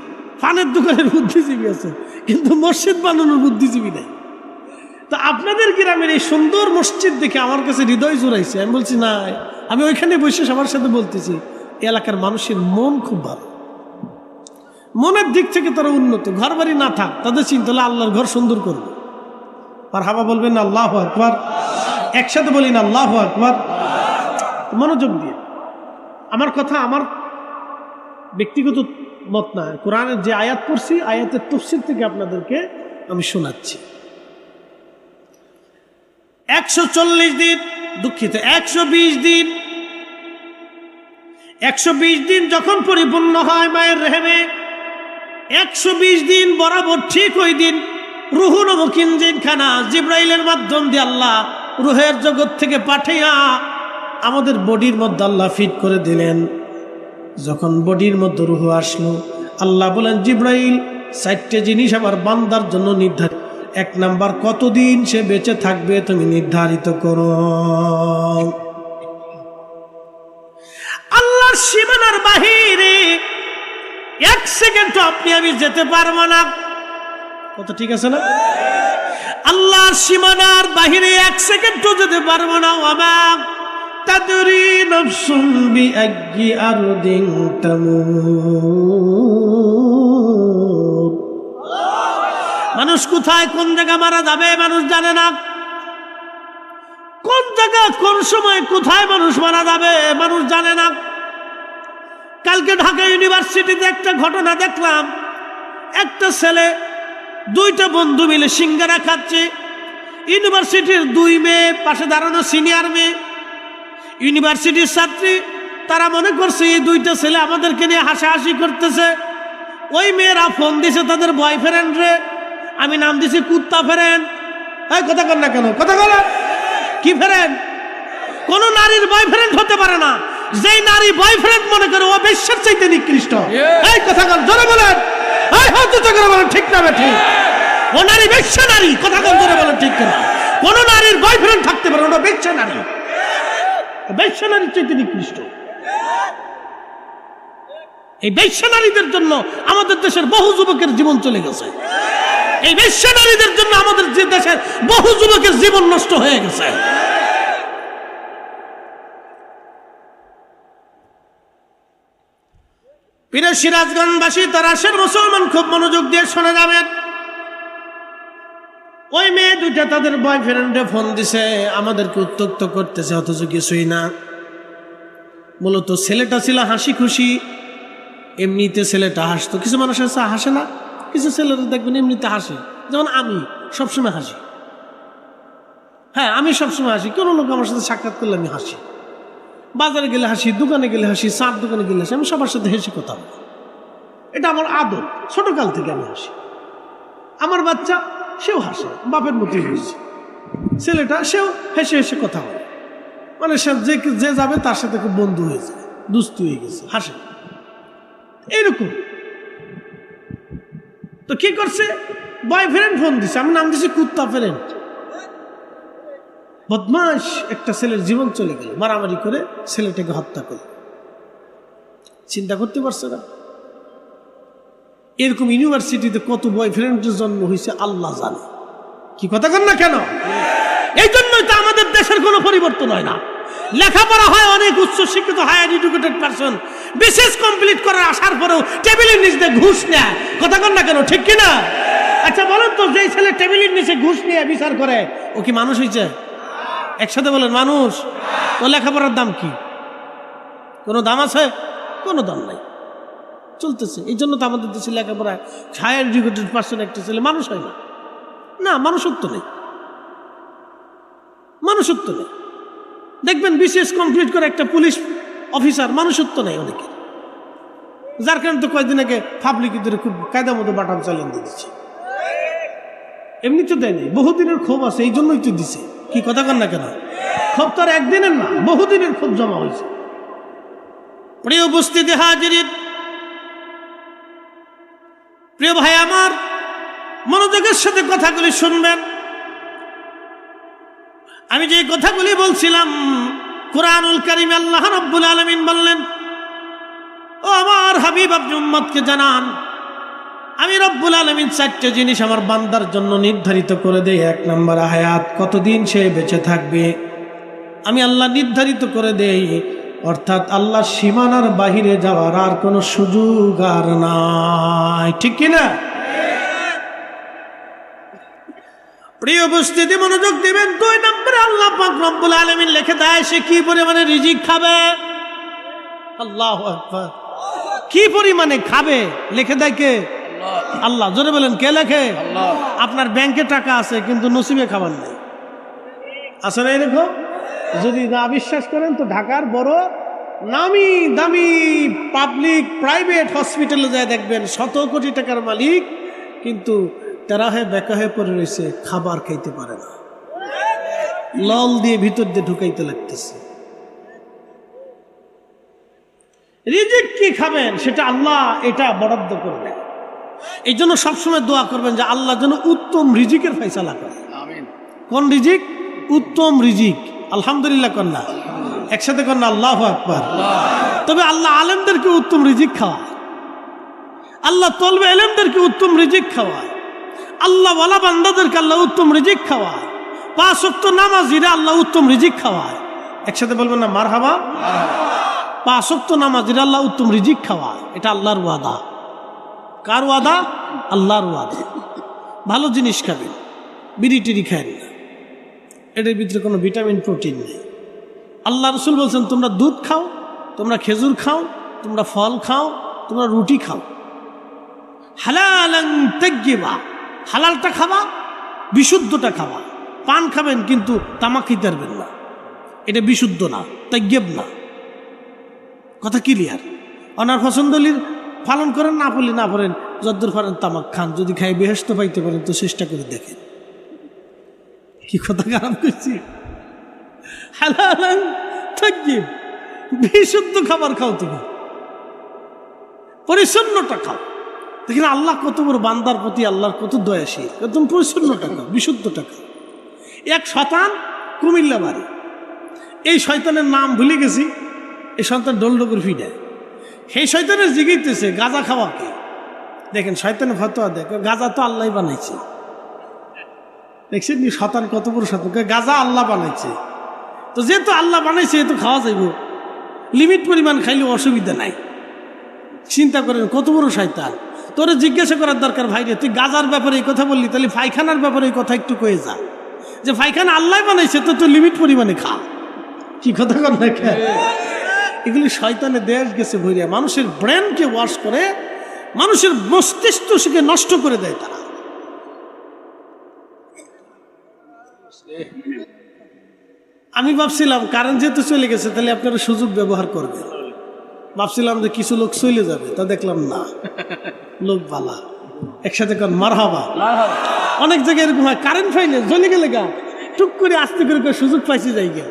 পানের দোকানের বুদ্ধিজীবী আছে, কিন্তু মসজিদ বানানোর বুদ্ধিজীবী নাই। তো আপনাদের গ্রামের এই সুন্দর মসজিদ দেখে আমার কাছে হৃদয় জুড়াইছে। আমি বলছি না, আমি ওইখানে বসে সবার সাথে বলতেছি এলাকার মানুষের মন খুব ভালো, মনের দিক থেকে তারা উন্নত। ঘর বাড়ি না থাক, তাদের চিন্তা হলো আল্লাহর ঘর সুন্দর করবে। মারহাবা বলবেন আল্লাহু আকবার, একসাথে বলি না আল্লাহু আকবার। মনোযোগ দিয়ে আমার কথা, আমার ব্যক্তিগত মত না, কোরআনের যে আয়াত পড়ছি আয়াতের তাফসীর থেকে আপনাদেরকে আমি শোনাচ্ছি। 140 দিন, দুঃখিত 120 দিন, 120 দিন যখন পরিপূর্ণ হয় মায়ের রেহেমে, 120 দিন বরাবর ঠিক ওই দিন রুহু নামক ইঞ্জিনখানা জিব্রাইলের মাধ্যম দিয়ে আল্লাহ রুহের জগৎ থেকে পাঠাইয়া আমাদের বডির মধ্যে আল্লাহ ফিট করে দিলেন। যখন বডির মধ্যে রুহু আসলো, আল্লাহ বলেন জিব্রাইল 4টে জিনিস আমার বান্দার জন্য নির্ধারিত। 1 নাম্বার, কতদিন সে বেঁচে থাকবে তুমি নির্ধারিত করো। আল্লাহর সীমানার বাহিরে 1 সেকেন্ড আপনি আমি যেতে পারবো না। কত ঠিক আছে না? আল্লাহর সীমানার বাহিরে 1 সেকেন্ডও যেতে পারবো না। ওয়ামা তাদরি নাফসুন বিআইয়ি আরদিন তামুত। মানুষ কোথায় কোন জায়গা মারা যাবে মানুষ জানে না। কোন জায়গা কোন সময় কোথায় মানুষ মারা যাবে মানুষ জানে না। কালকে ঢাকা ইউনিভার্সিটিতে একটা ঘটনা দেখলাম, একটা ছেলে 2টা বন্ধু মিলে সিঙ্গারা খাচ্ছে। ইউনিভার্সিটির 2 মেয়ে, পাশে দাঁড়ানো সিনিয়র মেয়ে, ইউনিভার্সিটির ছাত্রী। তারা মনে করছে এই 2টা ছেলে আমাদেরকে নিয়ে হাসাহাসি করতেছে। ওই মেয়েরা ফোন দিছে তাদের বয়ফ্রেন্ড রে, আমি নাম দিছি কুত্তা ফ্রেন্ড। এই কথা কর না কেন? কথা বলো কি ফ্রেন্ড? কোন নারীর বয়ফ্রেন্ড হতে পারে না। যেই নারী বয়ফ্রেন্ড মনে করে ও বেশ্যার চাইতে নিকৃষ্ট। এই কথা কর, জোরে বলেন। এই হতে তো করে বলেন ঠিক না ঠিক? ও নারী বেশ্যা নারী, কথা কর জোরে বলেন ঠিক না? কোন নারীর বয়ফ্রেন্ড থাকতে পারে না, বেশ্যা নারী। বেশ্যা নারীর চাইতে নিকৃষ্ট। এই বেশ্যা নারীদের জন্য আমাদের দেশের বহু যুবকের জীবন চলে গেছে। এই বেশ্যা নারীদের জন্য আমাদের যে দেশের বহু যুবকের জীবন নষ্ট হয়ে গেছে। পীর সিরাজগঞ্জবাসী তারাশের মুসলমান খুব মনোযোগ দিয়ে শুনে যাবেন। ওই মেয়ে 2টা তাদের বয়ফ্রেন্ডে ফোন দিছে, আমাদেরকে উত্ত্যক্ত করতেছে, অথচ কিছুই না। মূলত ছেলেটা ছিল হাসি খুশি, এমনিতে ছেলেটা হাসতো। কিছু মানুষ আছে হাসে না, কিছু ছেলেরা দেখবেন এমনিতে হাসে। যেমন আমি সবসময় হাসি। হ্যাঁ, আমি সবসময় হাসি। কোনো লোক আমার সাথে সাক্ষাৎ করলে আমি হাসি। বাজারে গেলে হাসি, দোকানে গেলে হাসি, চার দোকানে গেলে হাসি। আমি সবার সাথে হেসে কথা বলি, এটা আমার আদত। ছোটকাল থেকে আমি হাসি। আমার বাচ্চা সেও হাসে, বাপের মতোই হয়েছে। ছেলেটা সেও হেসে হেসে কথা বলে, মানে সে যে যাবে তার সাথে খুব বন্ধু হয়ে যায়, দুস্থ হয়ে গেছে, হাসে এইরকম। তো কি করছে, বয়ফ্রেন্ড ফোন দিছে, আমি নাম দিছি কুত্তা ফ্রেন্ড। বদমাস একটা ছেলের জীবন চলে গেল, মারামারি করে ছেলেটাকে হত্যা করে। চিন্তা করতে পারছে না? এরকম ইউনিভার্সিটিতে কত বয়ফ্রেন্ডের জন্ম হয়েছে আল্লাহ জানে। কি কথা কন না কেন? এই জন্যই তো আমাদের দেশের কোনো পরিবর্তন হয় না। লেখাপড়া হয়, অনেক উচ্চ শিক্ষিত হায়ার এডুকেটেড পারসন বিশেষ কমপ্লিট করার আসার পরেও টেবিলের নিচে ঘুষ নেয়। কথা কন না কেন? ঠিক কিনা? আচ্ছা বলেন তো, যেই ছেলে টেবিলের নিচে ঘুষ নিয়ে বিচার করে ও কি মানুষ হয়েছে? একসাথে বলেন মানুষ। ও লেখাপড়ার দাম কি? কোনো দাম আছে? কোনো দাম নাই, চলতেছে। এই জন্য তো আমাদের দেশে লেখাপড়ায় হায়ার এডুকেটেড পারসন একটা ছেলে মানুষ হয় না। না, মানুষত্ব নেই, মানুষত্ব নেই। দেখবেন বিশেষ কমপ্লিট করে একটা পুলিশ অফিসার, মানুষত্ব নেই অনেকে। যার কারণে তো কয়েকদিন আগে পাবলিক ধরে খুব কায়দা মতো বাটাম চালিয়ে দিচ্ছে। এমনি তো দেয়নি, বহুদিনের ক্ষোভ আছে, এই জন্যই তো দিছে। কি কথা কন না কেন? ক্ষোভ তো আর একদিনের না, বহুদিনের ক্ষোভ জমা হয়েছে। প্রিয় উপস্থিতি হাজিরিন, প্রিয় ভাই আমার, মনোযোগের সাথে কথাগুলি শুনবেন। আমি যে কথাগুলি বলছিলাম, কুরআনুল কারীমে আল্লাহ রাব্বুল আলামিন বললেন, ও আমার হাবিব আপনি উম্মতকে জানান, আমি রব্বুল আলামিন চারটি জিনিস আমার বান্দার জন্য নির্ধারিত করে দেয়। 1 নম্বর হায়াত, কতদিন সে বেঁচে থাকবে আমি আল্লাহ নির্ধারিত করে দেই, অর্থাৎ আল্লাহর সীমানার বাহিরে যাওয়ার আর কোনো সুযোগ আর নাই, ঠিক কিনা? প্রিয় উপস্থিতি, মনোযোগ দিবেন। 2 নম্বরে আল্লাহ পাক রব্বুল আলামিন লিখে দেয় সে কি পরিমাণে রিজিক খাবে। আল্লাহু আকবার, কি পরিমাণে খাবে লিখে দেয় কে? আল্লাহ। জোরে বলেন, কে লেখে? আল্লাহ। আপনার ব্যাংকে টাকা আছে কিন্তু নসিবে খাবার নেই, আছে না এরকম? যদি না বিশ্বাস করেন তো ঢাকার বড় নামি দামি পাবলিক প্রাইভেট হসপিটালে যায় দেখবেন 100 কোটি টাকার মালিক, কিন্তু তারা হয়ে বেকা হয়ে পড়ে রয়েছে, খাবার খাইতে পারে না, লল দিয়ে ভিতর দিয়ে ঢুকাইতে লাগতেছে। রিজিক কি খাবেন সেটা আল্লাহ এটা বরাদ্দ করবেন। এই জন্য সবসময় দোয়া করবেন যে আল্লাহ যেন উত্তম রিজিকের ফয়সালা করে। আমিন। কোন রিজিক? উত্তম রিজিক। আলহামদুলিল্লাহ কন্যা, একসাথে কন্যা আল্লাহু আকবার। তবে আল্লাহ আলেমদেরকে উত্তম রিজিক খাওয়ায়, আল্লাহ তলবে আলেমদেরকে উত্তম রিজিক খাওয়ায়, আল্লাহ ওয়ালা বান্দাদেরকে আল্লাহ উত্তম রিজিক খাওয়ায়, 5 ওয়াক্ত নামাজিরা আল্লাহ উত্তম রিজিক খাওয়ায়। একসাথে বলবেন না মারহাবা? 5 ওয়াক্ত নামাজিরা আল্লাহ উত্তম রিজিক খাওয়ায়। এটা আল্লাহর ওয়াদা। কার ওয়াদা? আল্লাহর ওয়াদা। ভালো জিনিস খাবেন, বিড়ি টিড়ি খায় না, এটার ভিতরে কোনো ভিটামিন প্রোটিন নেই। আল্লাহ রসুল বলছেন তোমরা দুধ খাও, তোমরা খেজুর খাও, তোমরা ফল খাও, তোমরা রুটি খাও। হালালান তাইয়্যিবা, হালালটা খাবা, বিশুদ্ধটা খাবা। পান খাবেন কিন্তু তামাক খেতে পারবেন না, এটা বিশুদ্ধ না, তাইয়্যিব না। কথা ক্লিয়ার? ওনার পছন্দলির পালন করেন, না পড়লে না পড়েন, যদ্দূর পারেন তামাক খান। যদি খাই বেহেশত পাইতে পারেন তো চেষ্টা করে দেখেন। কি কথা খারাপ করছি? হালালান তাইয়্যিব, বিশুদ্ধ খাবার খাও, তুমি পরিচ্ছন্নটা খাও। দেখেন আল্লাহ কত বড় বান্দার প্রতি, আল্লাহর কত দয়াশীল। একদম পরিচ্ছন্নটা খাও, বিশুদ্ধটা খাও। এক শয়তান কুমিল্লা বাড়ি, এই শয়তানের নাম ভুলে গেছি, এই সন্তান ডোলডোকুর ফিডায়। সেই শয়তানের জিগিতেছে গাঁজা খাওয়াকে। দেখেন শয়তানের ফতোয়া দেখো, গাঁজা তো আল্লাহ বানাইছে। দেখছেন নি শয়তান কত বড় শয়তান, গাঁজা আল্লাহ বানাইছে। তো যেহেতু আল্লাহ বানাইছে এ তো খাওয়া যাইব, লিমিট পরিমাণ খাইলেও অসুবিধা নাই। চিন্তা করেন কত বড় শয়তান। তোরে জিজ্ঞাসা করার দরকার, ভাই রে তুই গাঁজার ব্যাপারে এই কথা বললি, তাহলে পায়খানার ব্যাপারে এই কথা একটু কয়ে যা, যে পায়খানা আল্লাহ বানাইছে তো তুই লিমিট পরিমাণে খা। কি কথা কর না? এগুলি শয়তানের দেশ গেছে ভরিয়া, মানুষের ব্রেনকে ওয়াশ করে, মানুষের মস্তিষ্ককে নষ্ট করে দেয় তারা। আমি ভাবছিলাম কারেন্ট যেহেতু চলে গেছে তাহলে আপনারা সুযোগ ব্যবহার করবেন। ভাবছিলাম যে কিছু লোক চলে যাবে, তা দেখলাম না, লোক বালা। একসাথে কর মারহাবা। অনেক জায়গায় এরকম হয়, কারেন্ট ফাইলে জ্বলে গেলে গা টুক করে আস্তে করে সুযোগ পাইছে যাই গে,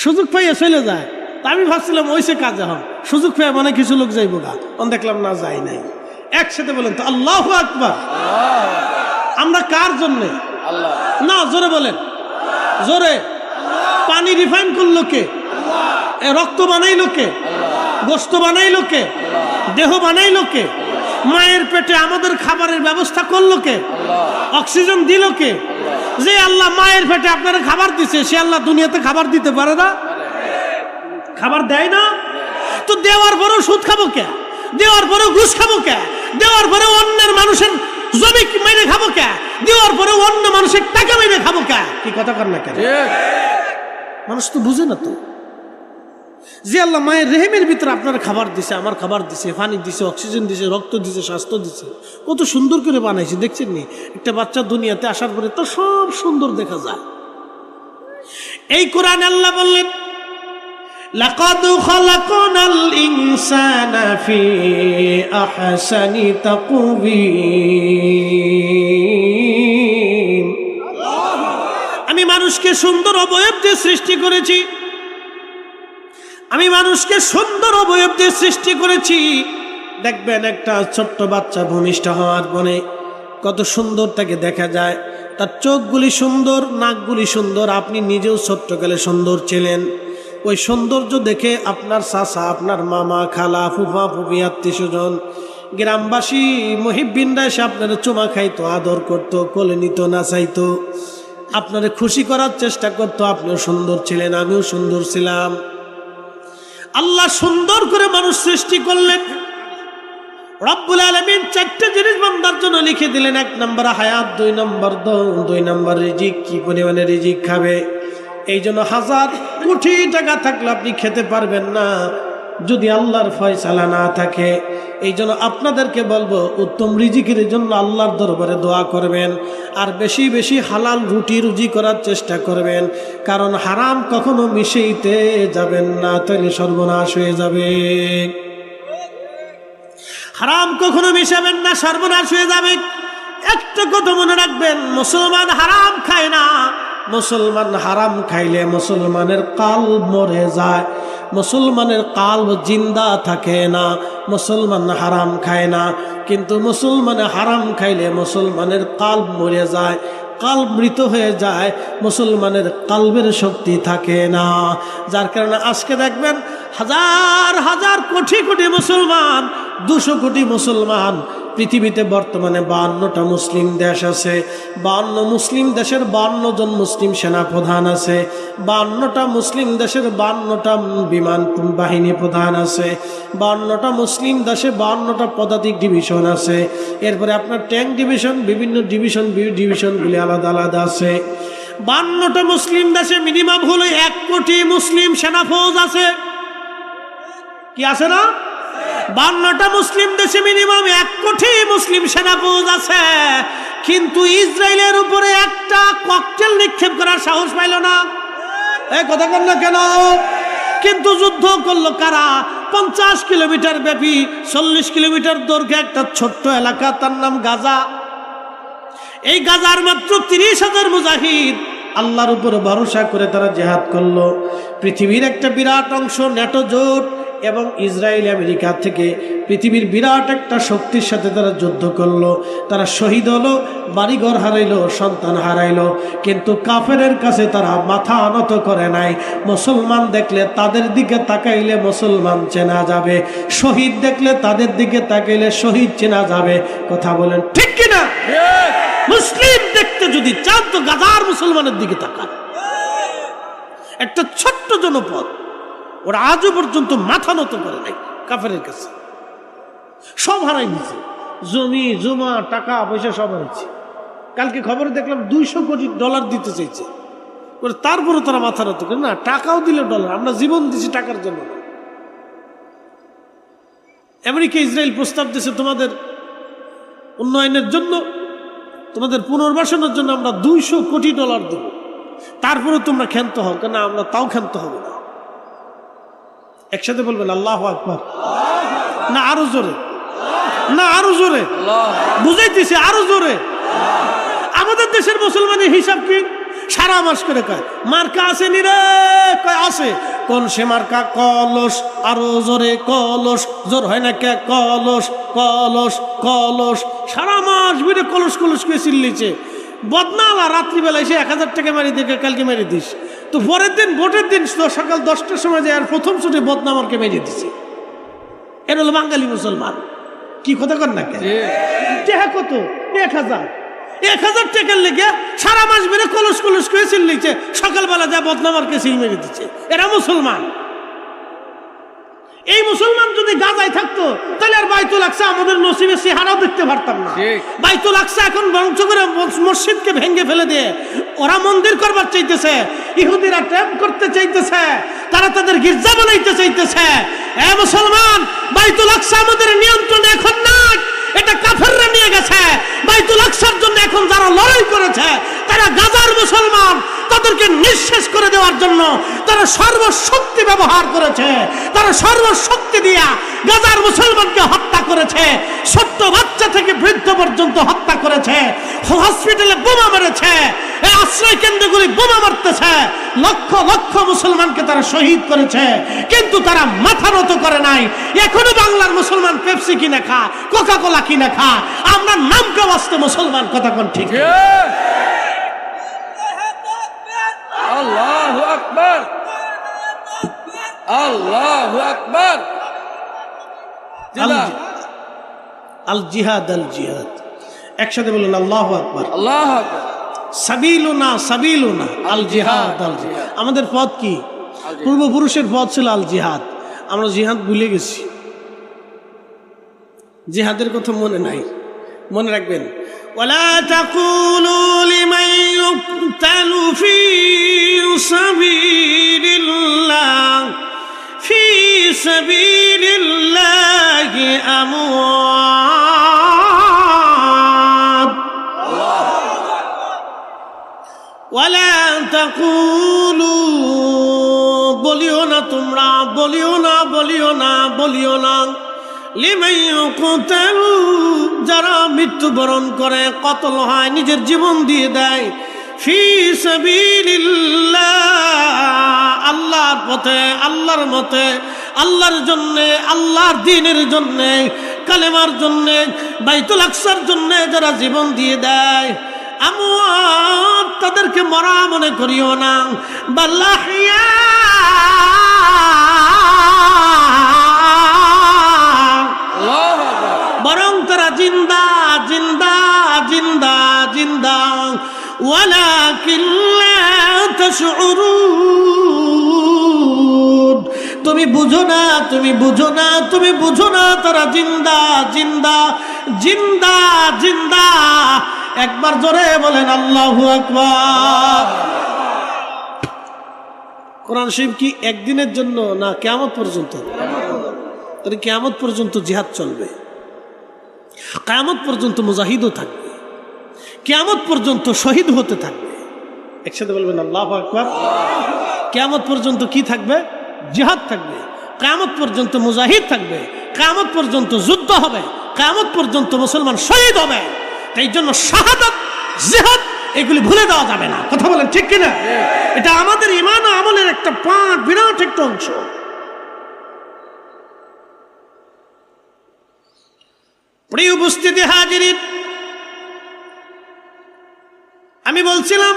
সুযোগ পাইয়া চলে যায়। তা আমি ভাবছিলাম ওইসে কাজে হন, সুযোগ পেয়ে মানে কিছু লোক যাইবো গা, দেখলাম না যাই নাই। একসাথে বলেন তো আল্লাহু আকবার। আমরা কার জন্যে? না, জোরে বলেন, জোরে। পানি রিফাইন করলো কে? রক্ত বানাইলো কে? গোশত বানাইলো কে? দেহ বানাইলো কে? মায়ের পেটে আমাদের খাবারের ব্যবস্থা করলো কে? অক্সিজেন দিল কে? যে আল্লাহ মায়ের পেটে আপনারা খাবার দিছে, সে আল্লাহ দুনিয়াতে খাবার দিতে পারে না? খাবার দেয় না? তো দেওয়ার পরেও সুদ খাবো কে? দেওয়ার পরেও ঘুষ খাবো কে? দেওয়ার পরেও অন্যের মানুষের জমি মেরে খাবো কে? দেওয়ার পরেও অন্য মানুষের টাকা মেরে খাবো কে? কি কথা কর না কেন? মানুষ তো বুঝে না। তো যে আল্লাহ মায়ের রেহেমের ভিতরে আপনার খাবার দিছে, আমার খাবার দিছে, পানি দিছে, অক্সিজেন দিছে, রক্ত দিছে, স্বাস্থ্য দিছে, কত সুন্দর করে বানাইছে। দেখছেন নি একটা বাচ্চা দুনিয়াতে আসার পরে তো সব সুন্দর দেখা যায়। এই কোরআন আল্লাহ বললেন লাকাদ খালাকনাল ইনসানা ফি আহসানি তাকওয়িম, আমি মানুষকে সুন্দর অবয়ব দিয়ে সৃষ্টি করেছি, আমি মানুষকে সুন্দর অবয়ব দিয়ে সৃষ্টি করেছি। দেখবেন একটা ছোট্ট বাচ্চা ভূমিষ্ঠ হওয়ার পরে কত সুন্দর তাকে দেখা যায়, তার চোখগুলি সুন্দর, নাকগুলি সুন্দর। আপনি নিজেও ছোট্টকালে সুন্দর ছিলেন। ওই সৌন্দর্য দেখে আপনার চাচা, আপনার মামা, খালা, ফুফা, ফুফি, আত্মীয় স্বজন গ্রামবাসী মুহিব্বিনরা এসে আপনার চুমা খাইতো, আদর করতো, কোলে নিত, নাচাইতো, আপনারে খুশি করার চেষ্টা করতো। আপনিও সুন্দর ছিলেন, আমিও সুন্দর ছিলাম। আল্লাহ সুন্দর করে মানুষ সৃষ্টি করলেন। রব্বুল আলামিন চারটে জিনিস বান্দার জন্য লিখে দিলেন। 1 নম্বর হায়াত, 2 নম্বর দম, 2 নম্বর রিজিক। কি পরিমাণে রিজিক খাবে? এই জন্য 1000 কোটি টাকা থাকলে আপনি খেতে পারবেন না যদি আল্লাহর ফয়সালা না থাকে। এই জন্য আপনাদেরকে বলবো, উত্তম রিজিকের জন্য আল্লাহর দরবারে দোয়া করবেন, আর বেশি বেশি হালাল রুটি রুজি করার চেষ্টা করবেন, কারণ হারাম কখনো মিশাইতে যাবেন না, তাহলে সর্বনাশ হয়ে যাবে। হারাম কখনো মিশাবেন না, সর্বনাশ হয়ে যাবে। একটা কথা মনে রাখবেন, মুসলমান হারাম খায় না। মুসলমান হারাম খাইলে মুসলমানের কালব মরে যায়, মুসলমানের কালব জিন্দা থাকে না। মুসলমান হারাম খায় না, কিন্তু মুসলমান হারাম খাইলে মুসলমানের কালব মরে যায়, কালব মৃত হয়ে যায়, মুসলমানের কালবের শক্তি থাকে না। যার কারণে আজকে দেখবেন হাজার হাজার কোটি কোটি মুসলমান, 200 কোটি মুসলমান পৃথিবীতে বর্তমানে 52টা মুসলিম দেশ আছে। 52 মুসলিম দেশের 52 জন মুসলিম সেনা প্রধান আছে। 52টা মুসলিম দেশের 52টা বিমান বাহিনী প্রধান আছে। 52টা মুসলিম দেশে 52টা পদাতিক ডিভিশন আছে। এরপরে আপনার ট্যাঙ্ক ডিভিশন, বিভিন্ন ডিভিশনগুলি আলাদা আলাদা আছে। 52টা মুসলিম দেশে মিনিমাম হলো 1 কোটি মুসলিম সেনা ফৌজ আছে। কি আছে না? 52টা মুসলিম দেশে মিনিমাম 1 কোটি মুসলিম সেনা ফৌজ আছে। কিন্তু ইসরায়েলের উপরে একটা ককটেল নিক্ষেপ করার সাহস পাইল না। এই কথা বল না কেন? কিন্তু যুদ্ধ করলো কারা? 50 কিলোমিটার ব্যাপী, 40 কিলোমিটার দৈর্ঘ্যে একটা ছোট্ট এলাকা, তার নাম গাজা। এই গাজার মাত্র 30,000 মুজাহিদ আল্লাহর উপরে ভরসা করে তারা জিহাদ করলো। পৃথিবীর একটা বিরাট অংশ ন্যাটো জোট এবং ইসরায়েল আমেরিকা থেকে পৃথিবীর বিরাট একটা শক্তির সাথে তারা যুদ্ধ করলো। তারা শহীদ হলো, বাড়িঘর হারাইলো, সন্তান হারাইলো, কিন্তু কাফেরের কাছে তারা মাথা নত করে নাই। মুসলমান দেখলে তাদের দিকে তাকাইলে মুসলমান চেনা যাবে, শহীদ দেখলে তাদের দিকে তাকাইলে শহীদ চেনা যাবে। কথা বলেন ঠিক কিনা? মুসলিম দেখতে যদি চান তো গাজার মুসলমানের দিকে তাকান। একটা ছোট্ট জনপদ, ওরা আজও পর্যন্ত মাথা নত করে নাই কাফেরের কাছে। সব হারাই নিছে, জমি জমা টাকা পয়সা সব হারাইছে। কালকে খবরে দেখলাম $200 কোটি দিতে চাইছে, তারপরে তারা মাথা নত করে না। টাকাও দিলে ডলার, আমরা জীবন দিছি টাকার জন্য। আমেরিকা ইসরায়েল প্রস্তাব দিয়েছে তোমাদের উন্নয়নের জন্য, তোমাদের পুনর্বাসনের জন্য আমরা $200 কোটি দেব, তারপরে তোমরা ক্ষান্ত হও। কেন? আমরা তাও ক্ষান্ত হব না। একসাথে বলবেন আল্লাহু আকবার। না আরো জোরে, না আরো জোরে, বুঝাইতেছি আরো জোরে। আমাদের দেশের মুসলমানের হিসাব কি? সারা মাস করে কয় মার্কা আসেনি রে, কয় আছে। কোন সে মার্কা? কলস। আরো জোরে কলস। জোর হয় না কে? কলস কলস কলস। সারা মাস ভিড়ে কলস কলস করে চিল্লিছে। বদনালা রাত্রিবেলা এসে 1000 টাকা মারি দেখে কালকে মেরে দিস, তো পরের দিন ভোটের দিন সকাল 10টার সময় যায় আর প্রথম ছুটে বদনামারকে মেরে দিছে। এর হলো বাঙালি মুসলমান। কি কথা কর না কেন? টাকা কত? 1000 টাকার লেগে সারা মাস বেড়ে কলস কলস করে চিল্লিছে, সকালবেলা যায় বদনামারকে সিল মেরে দিচ্ছে। এরা মুসলমান। এই মুসলমান যদি গাজায় থাকতো তাহলে আর বাইতুল আকসা আমাদের নসিবে চেহারাও দেখতে পারতাম না। বাইতুল আকসা এখন ধ্বংস করে মসজিদকে ভেঙে ফেলে দিয়ে ওরা মন্দির করবার চাইতেছে, ইহুদিরা ট্যাম্প করতে চাইতেছে, তারা তাদের গির্জা বানাইতে চাইতেছে। এ মুসলমান, বাইতুল আকসা আমাদের নিয়ন্ত্রণে এখন নাই, এটা কাফেররা নিয়ে গেছে। বাইতুল আকসার জন্য এখন যারা লড়াই করেছে তারা গাজার মুসলমান, তাদেরকে নিঃশেষ করে দেওয়ার জন্য তারা সর্বশক্তি ব্যবহার করেছে। তারা সর্বশক্তি দিয়া গাজার মুসলমানকে হত্যা করেছে, ছোট্ট বাচ্চা থেকে বৃদ্ধ পর্যন্ত হত্যা করেছে, হসপিটালে বোমা মেরেছে, এই আশ্রয় কেন্দ্রগুলি বোমা মারতেছে, লক্ষ লক্ষ মুসলমানকে তারা শহীদ করেছে, কিন্তু তারা মাথা নত করে নাই। এখনো বাংলার মুসলমান পেপসি কিনে খা, কোকা কোলা কিনে খা, আমরা নামকে বাঁচতে মুসলমান। কথা কোন ঠিক? আল্লাহু আকবার, আল্লাহু আকবার। আল জিহাদ আল জিহাদ। একসাথে বলুন আল্লাহু আকবার। আল্লাহু আকবার। সাবিলুনা সাবিলুনা আল জিহাদ আল জিহাদ। আমাদের পথ কি? পূর্বপুরুষের পথ ছিল আল জিহাদ। আমরা জিহাদ ভুলে গেছি, জিহাদের কথা মনে নাই। মনে রাখবেন, ওয়ালা তাকুলু লিমান ইউকতালু ফি সাবিলিল্লাহ ফি সাবিলিল্লাহি আমওয়াত ওয়ালা তাকুলু, বলিও না তোমরা, বলিও না, বলিও না, বলিও না লিমান ইউকতালু, যারা মৃত্যুবরণ করে, কতল হয়, নিজের জীবন দিয়ে দেয়, ফি সাবিলিল্লাহ, আল্লাহর পথে, আল্লাহর মতে, আল্লাহর জন্যে, আল্লাহর দ্বীনের জন্যে, কালেমার জন্যে, বাইতুল আকসার জন্যে যারা জীবন দিয়ে দেয়, আমওয়াত, তাদেরকে মরা মনে করিও না, বাল আহইয়া, বরং তারা জিন্দা জিন্দা জিন্দা জিন্দা, ওয়ালাকিন লা তাশউরুন, তুমি বুঝো না, তুমি বুঝো না, তুমি বুঝো না, তারা জিন্দা জিন্দা জিন্দা জিন্দা। একবার জোরে বলেন আল্লাহু আকবার। কোরআন শরীফ কি একদিনের জন্য না কিয়ামত পর্যন্ত? তাহলে কিয়ামত পর্যন্ত জিহাদ চলবে, কিয়ামত পর্যন্ত মুজাহিদও থাকবে, কিয়ামত পর্যন্ত শহীদ হতে থাকবে। একসাথে বলবেন আল্লাহু আকবার। কিয়ামত পর্যন্ত কি থাকবে? জিহাদ থাকবে, কিয়ামত পর্যন্ত মুজাহিদ থাকবে, কিয়ামত পর্যন্ত যুদ্ধ হবে, কিয়ামত পর্যন্ত মুসলমান শহীদ হবে। এই জন্য শাহাদাত, জিহাদ এগুলি ভুলে দেওয়া যাবে না। কথা বলেন ঠিক কিনা? এটা আমাদের ঈমান ও আমলের একটা পার্ট, বিরাট একটা অংশ। প্রিয় উপস্থিতি হাজিরিন, আমি বলছিলাম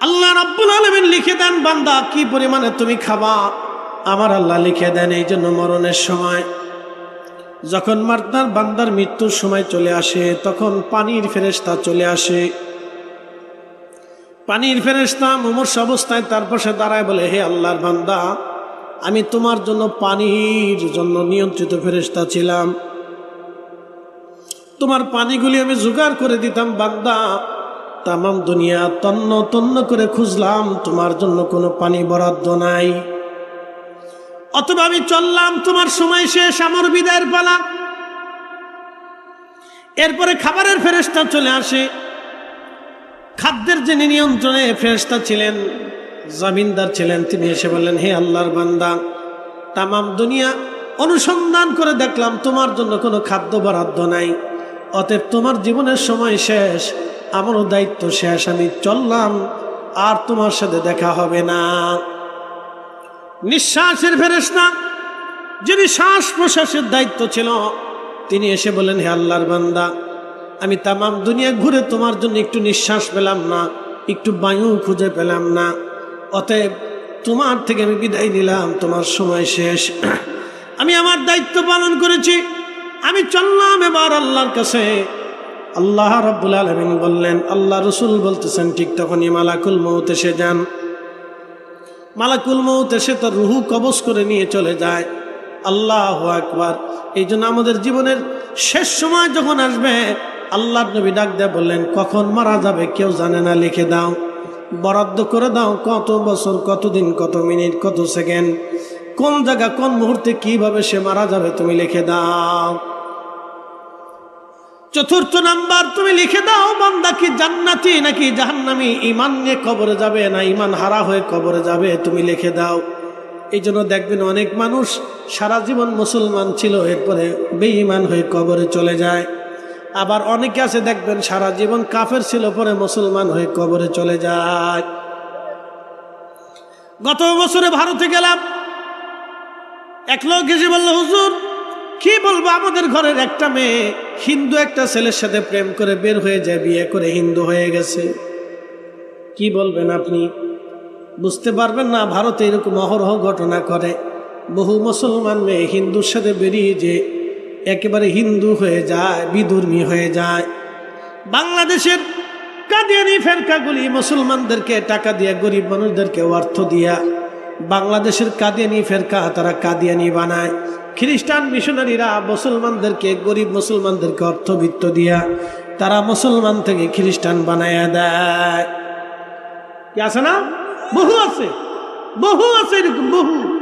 আল্লাহ রাব্বুল আলামিন লিখে দেন বান্দা কি পরিমাণে তুমি খাবা, আমার আল্লাহ লিখে দেন। এই জন্য মরণের সময় যখন মার্তার বান্দার মৃত্যুর সময় চলে আসে, তখন পানির ফেরেশতা চলে আসে। পানির ফেরেশতা মুমূর্ষ অবস্থায় তার পাশে দাঁড়ায় বলে, হে আল্লাহর বান্দা, আমি তোমার জন্য পানির জন্য নিয়ন্ত্রিত ফেরেশতা ছিলাম, তোমার পানিগুলি আমি জোগাড় করে দিতাম বান্দা। তামাম দুনিয়া তন্ন তন্ন করে খুঁজলাম, তোমার জন্য কোনো পানি বরাদ্দ নাই। অথবা আমি চললাম, তোমার সময় শেষ, আমার বিদায়ের পালা। এরপরে খাবারের ফেরেশতা চলে আসে। খাদ্যের যিনি নিয়ন্ত্রণে ফেরেশতা ছিলেন, জমিনদার ছিলেন, তিনি এসে বললেন, হে আল্লাহর বান্দা, তামাম দুনিয়া অনুসন্ধান করে দেখলাম তোমার জন্য কোনো খাদ্য বরাদ্দ নাই, অতএব তোমার জীবনের সময় শেষ, আমারও দায়িত্ব শেষ, আমি চললাম, আর তোমার সাথে দেখা হবে না। নিঃশ্বাসের ফেরেশতা, যিনি শ্বাস প্রশ্বাসের দায়িত্ব ছিল, তিনি এসে বলেন, হে আল্লাহর বান্দা, আমি তামাম দুনিয়া ঘুরে তোমার জন্য একটু নিঃশ্বাস পেলাম না, একটু বায়ু খুঁজে পেলাম না, অতএব তোমার থেকে আমি বিদায় নিলাম, তোমার সময় শেষ, আমি আমার দায়িত্ব পালন করেছি, আমি চললাম এবার আল্লাহর কাছে। আল্লাহ রাব্বুল আলামিন বললেন, আল্লাহ রসুল বলতেছেন, ঠিক তখনই মালাকুল মউত এসে যান। মালাকুল মউত এসে তার রুহু কবজ করে নিয়ে চলে যায়। আল্লাহু আকবার। এই জন্য আমাদের জীবনের শেষ সময় যখন আসবে, আল্লাহর নবী ডাক দেয়া বললেন, কখন মারা যাবে কেউ জানে না, লিখে দাও, বরাদ্দ করে দাও, কত বছর, কত দিন, কত মিনিট, কত সেকেন্ড, কোন জায়গা, কোন মুহূর্তে, কিভাবে সে মারা যাবে তুমি লিখে দাও। চতুর্থ নাম্বার, তুমি লিখে দাও বান্দা কি জান্নাতি নাকি জাহান্নামী, ঈমান নিয়ে কবরে যাবে না ঈমান হারা হয়ে কবরে যাবে, তুমি লিখে দাও। এই জন্য দেখবেন অনেক মানুষ সারা জীবন মুসলমান ছিল, এরপরে বেঈমান হয়ে কবরে চলে যায়। আবার অনেকে আছে দেখবেন সারা জীবন কাফের ছিল, পরে মুসলমান হয়ে কবরে চলে যায়। গত বছরে ভারতে গেলাম, এক লোক এসে বলল, হুজুর কি বলবো, আমাদের ঘরের একটা মেয়ে হিন্দু একটা ছেলের সাথে প্রেম করে বের হয়ে যায়, বিয়ে করে হিন্দু হয়ে গেছে। কি বলবেন আপনি? বুঝতে পারবেন না, ভারতে এরকম অহরহ ঘটনা করে। বহু মুসলমান মেয়ে হিন্দুর সাথে বেরিয়ে যে একেবারে হিন্দু হয়ে যায়, বিধর্মী হয়ে যায়। বাংলাদেশের কাদিয়ানি ফেরকাগুলি মুসলমানদেরকে টাকা দিয়া, গরিব মানুষদেরকে অর্থ দিয়া, বাংলাদেশের কাদিয়ানি ফেরকা তারা কাদিয়ানি বানায়। খ্রিস্টান মিশনারিরা মুসলমানদেরকে, গরিব মুসলমানদেরকে অর্থবিত্ত দিয়া তারা মুসলমান থেকে খ্রিস্টান বানায়া দেয়। কি আছে না? বহু আছে, বহু আছে এরকম, বহু।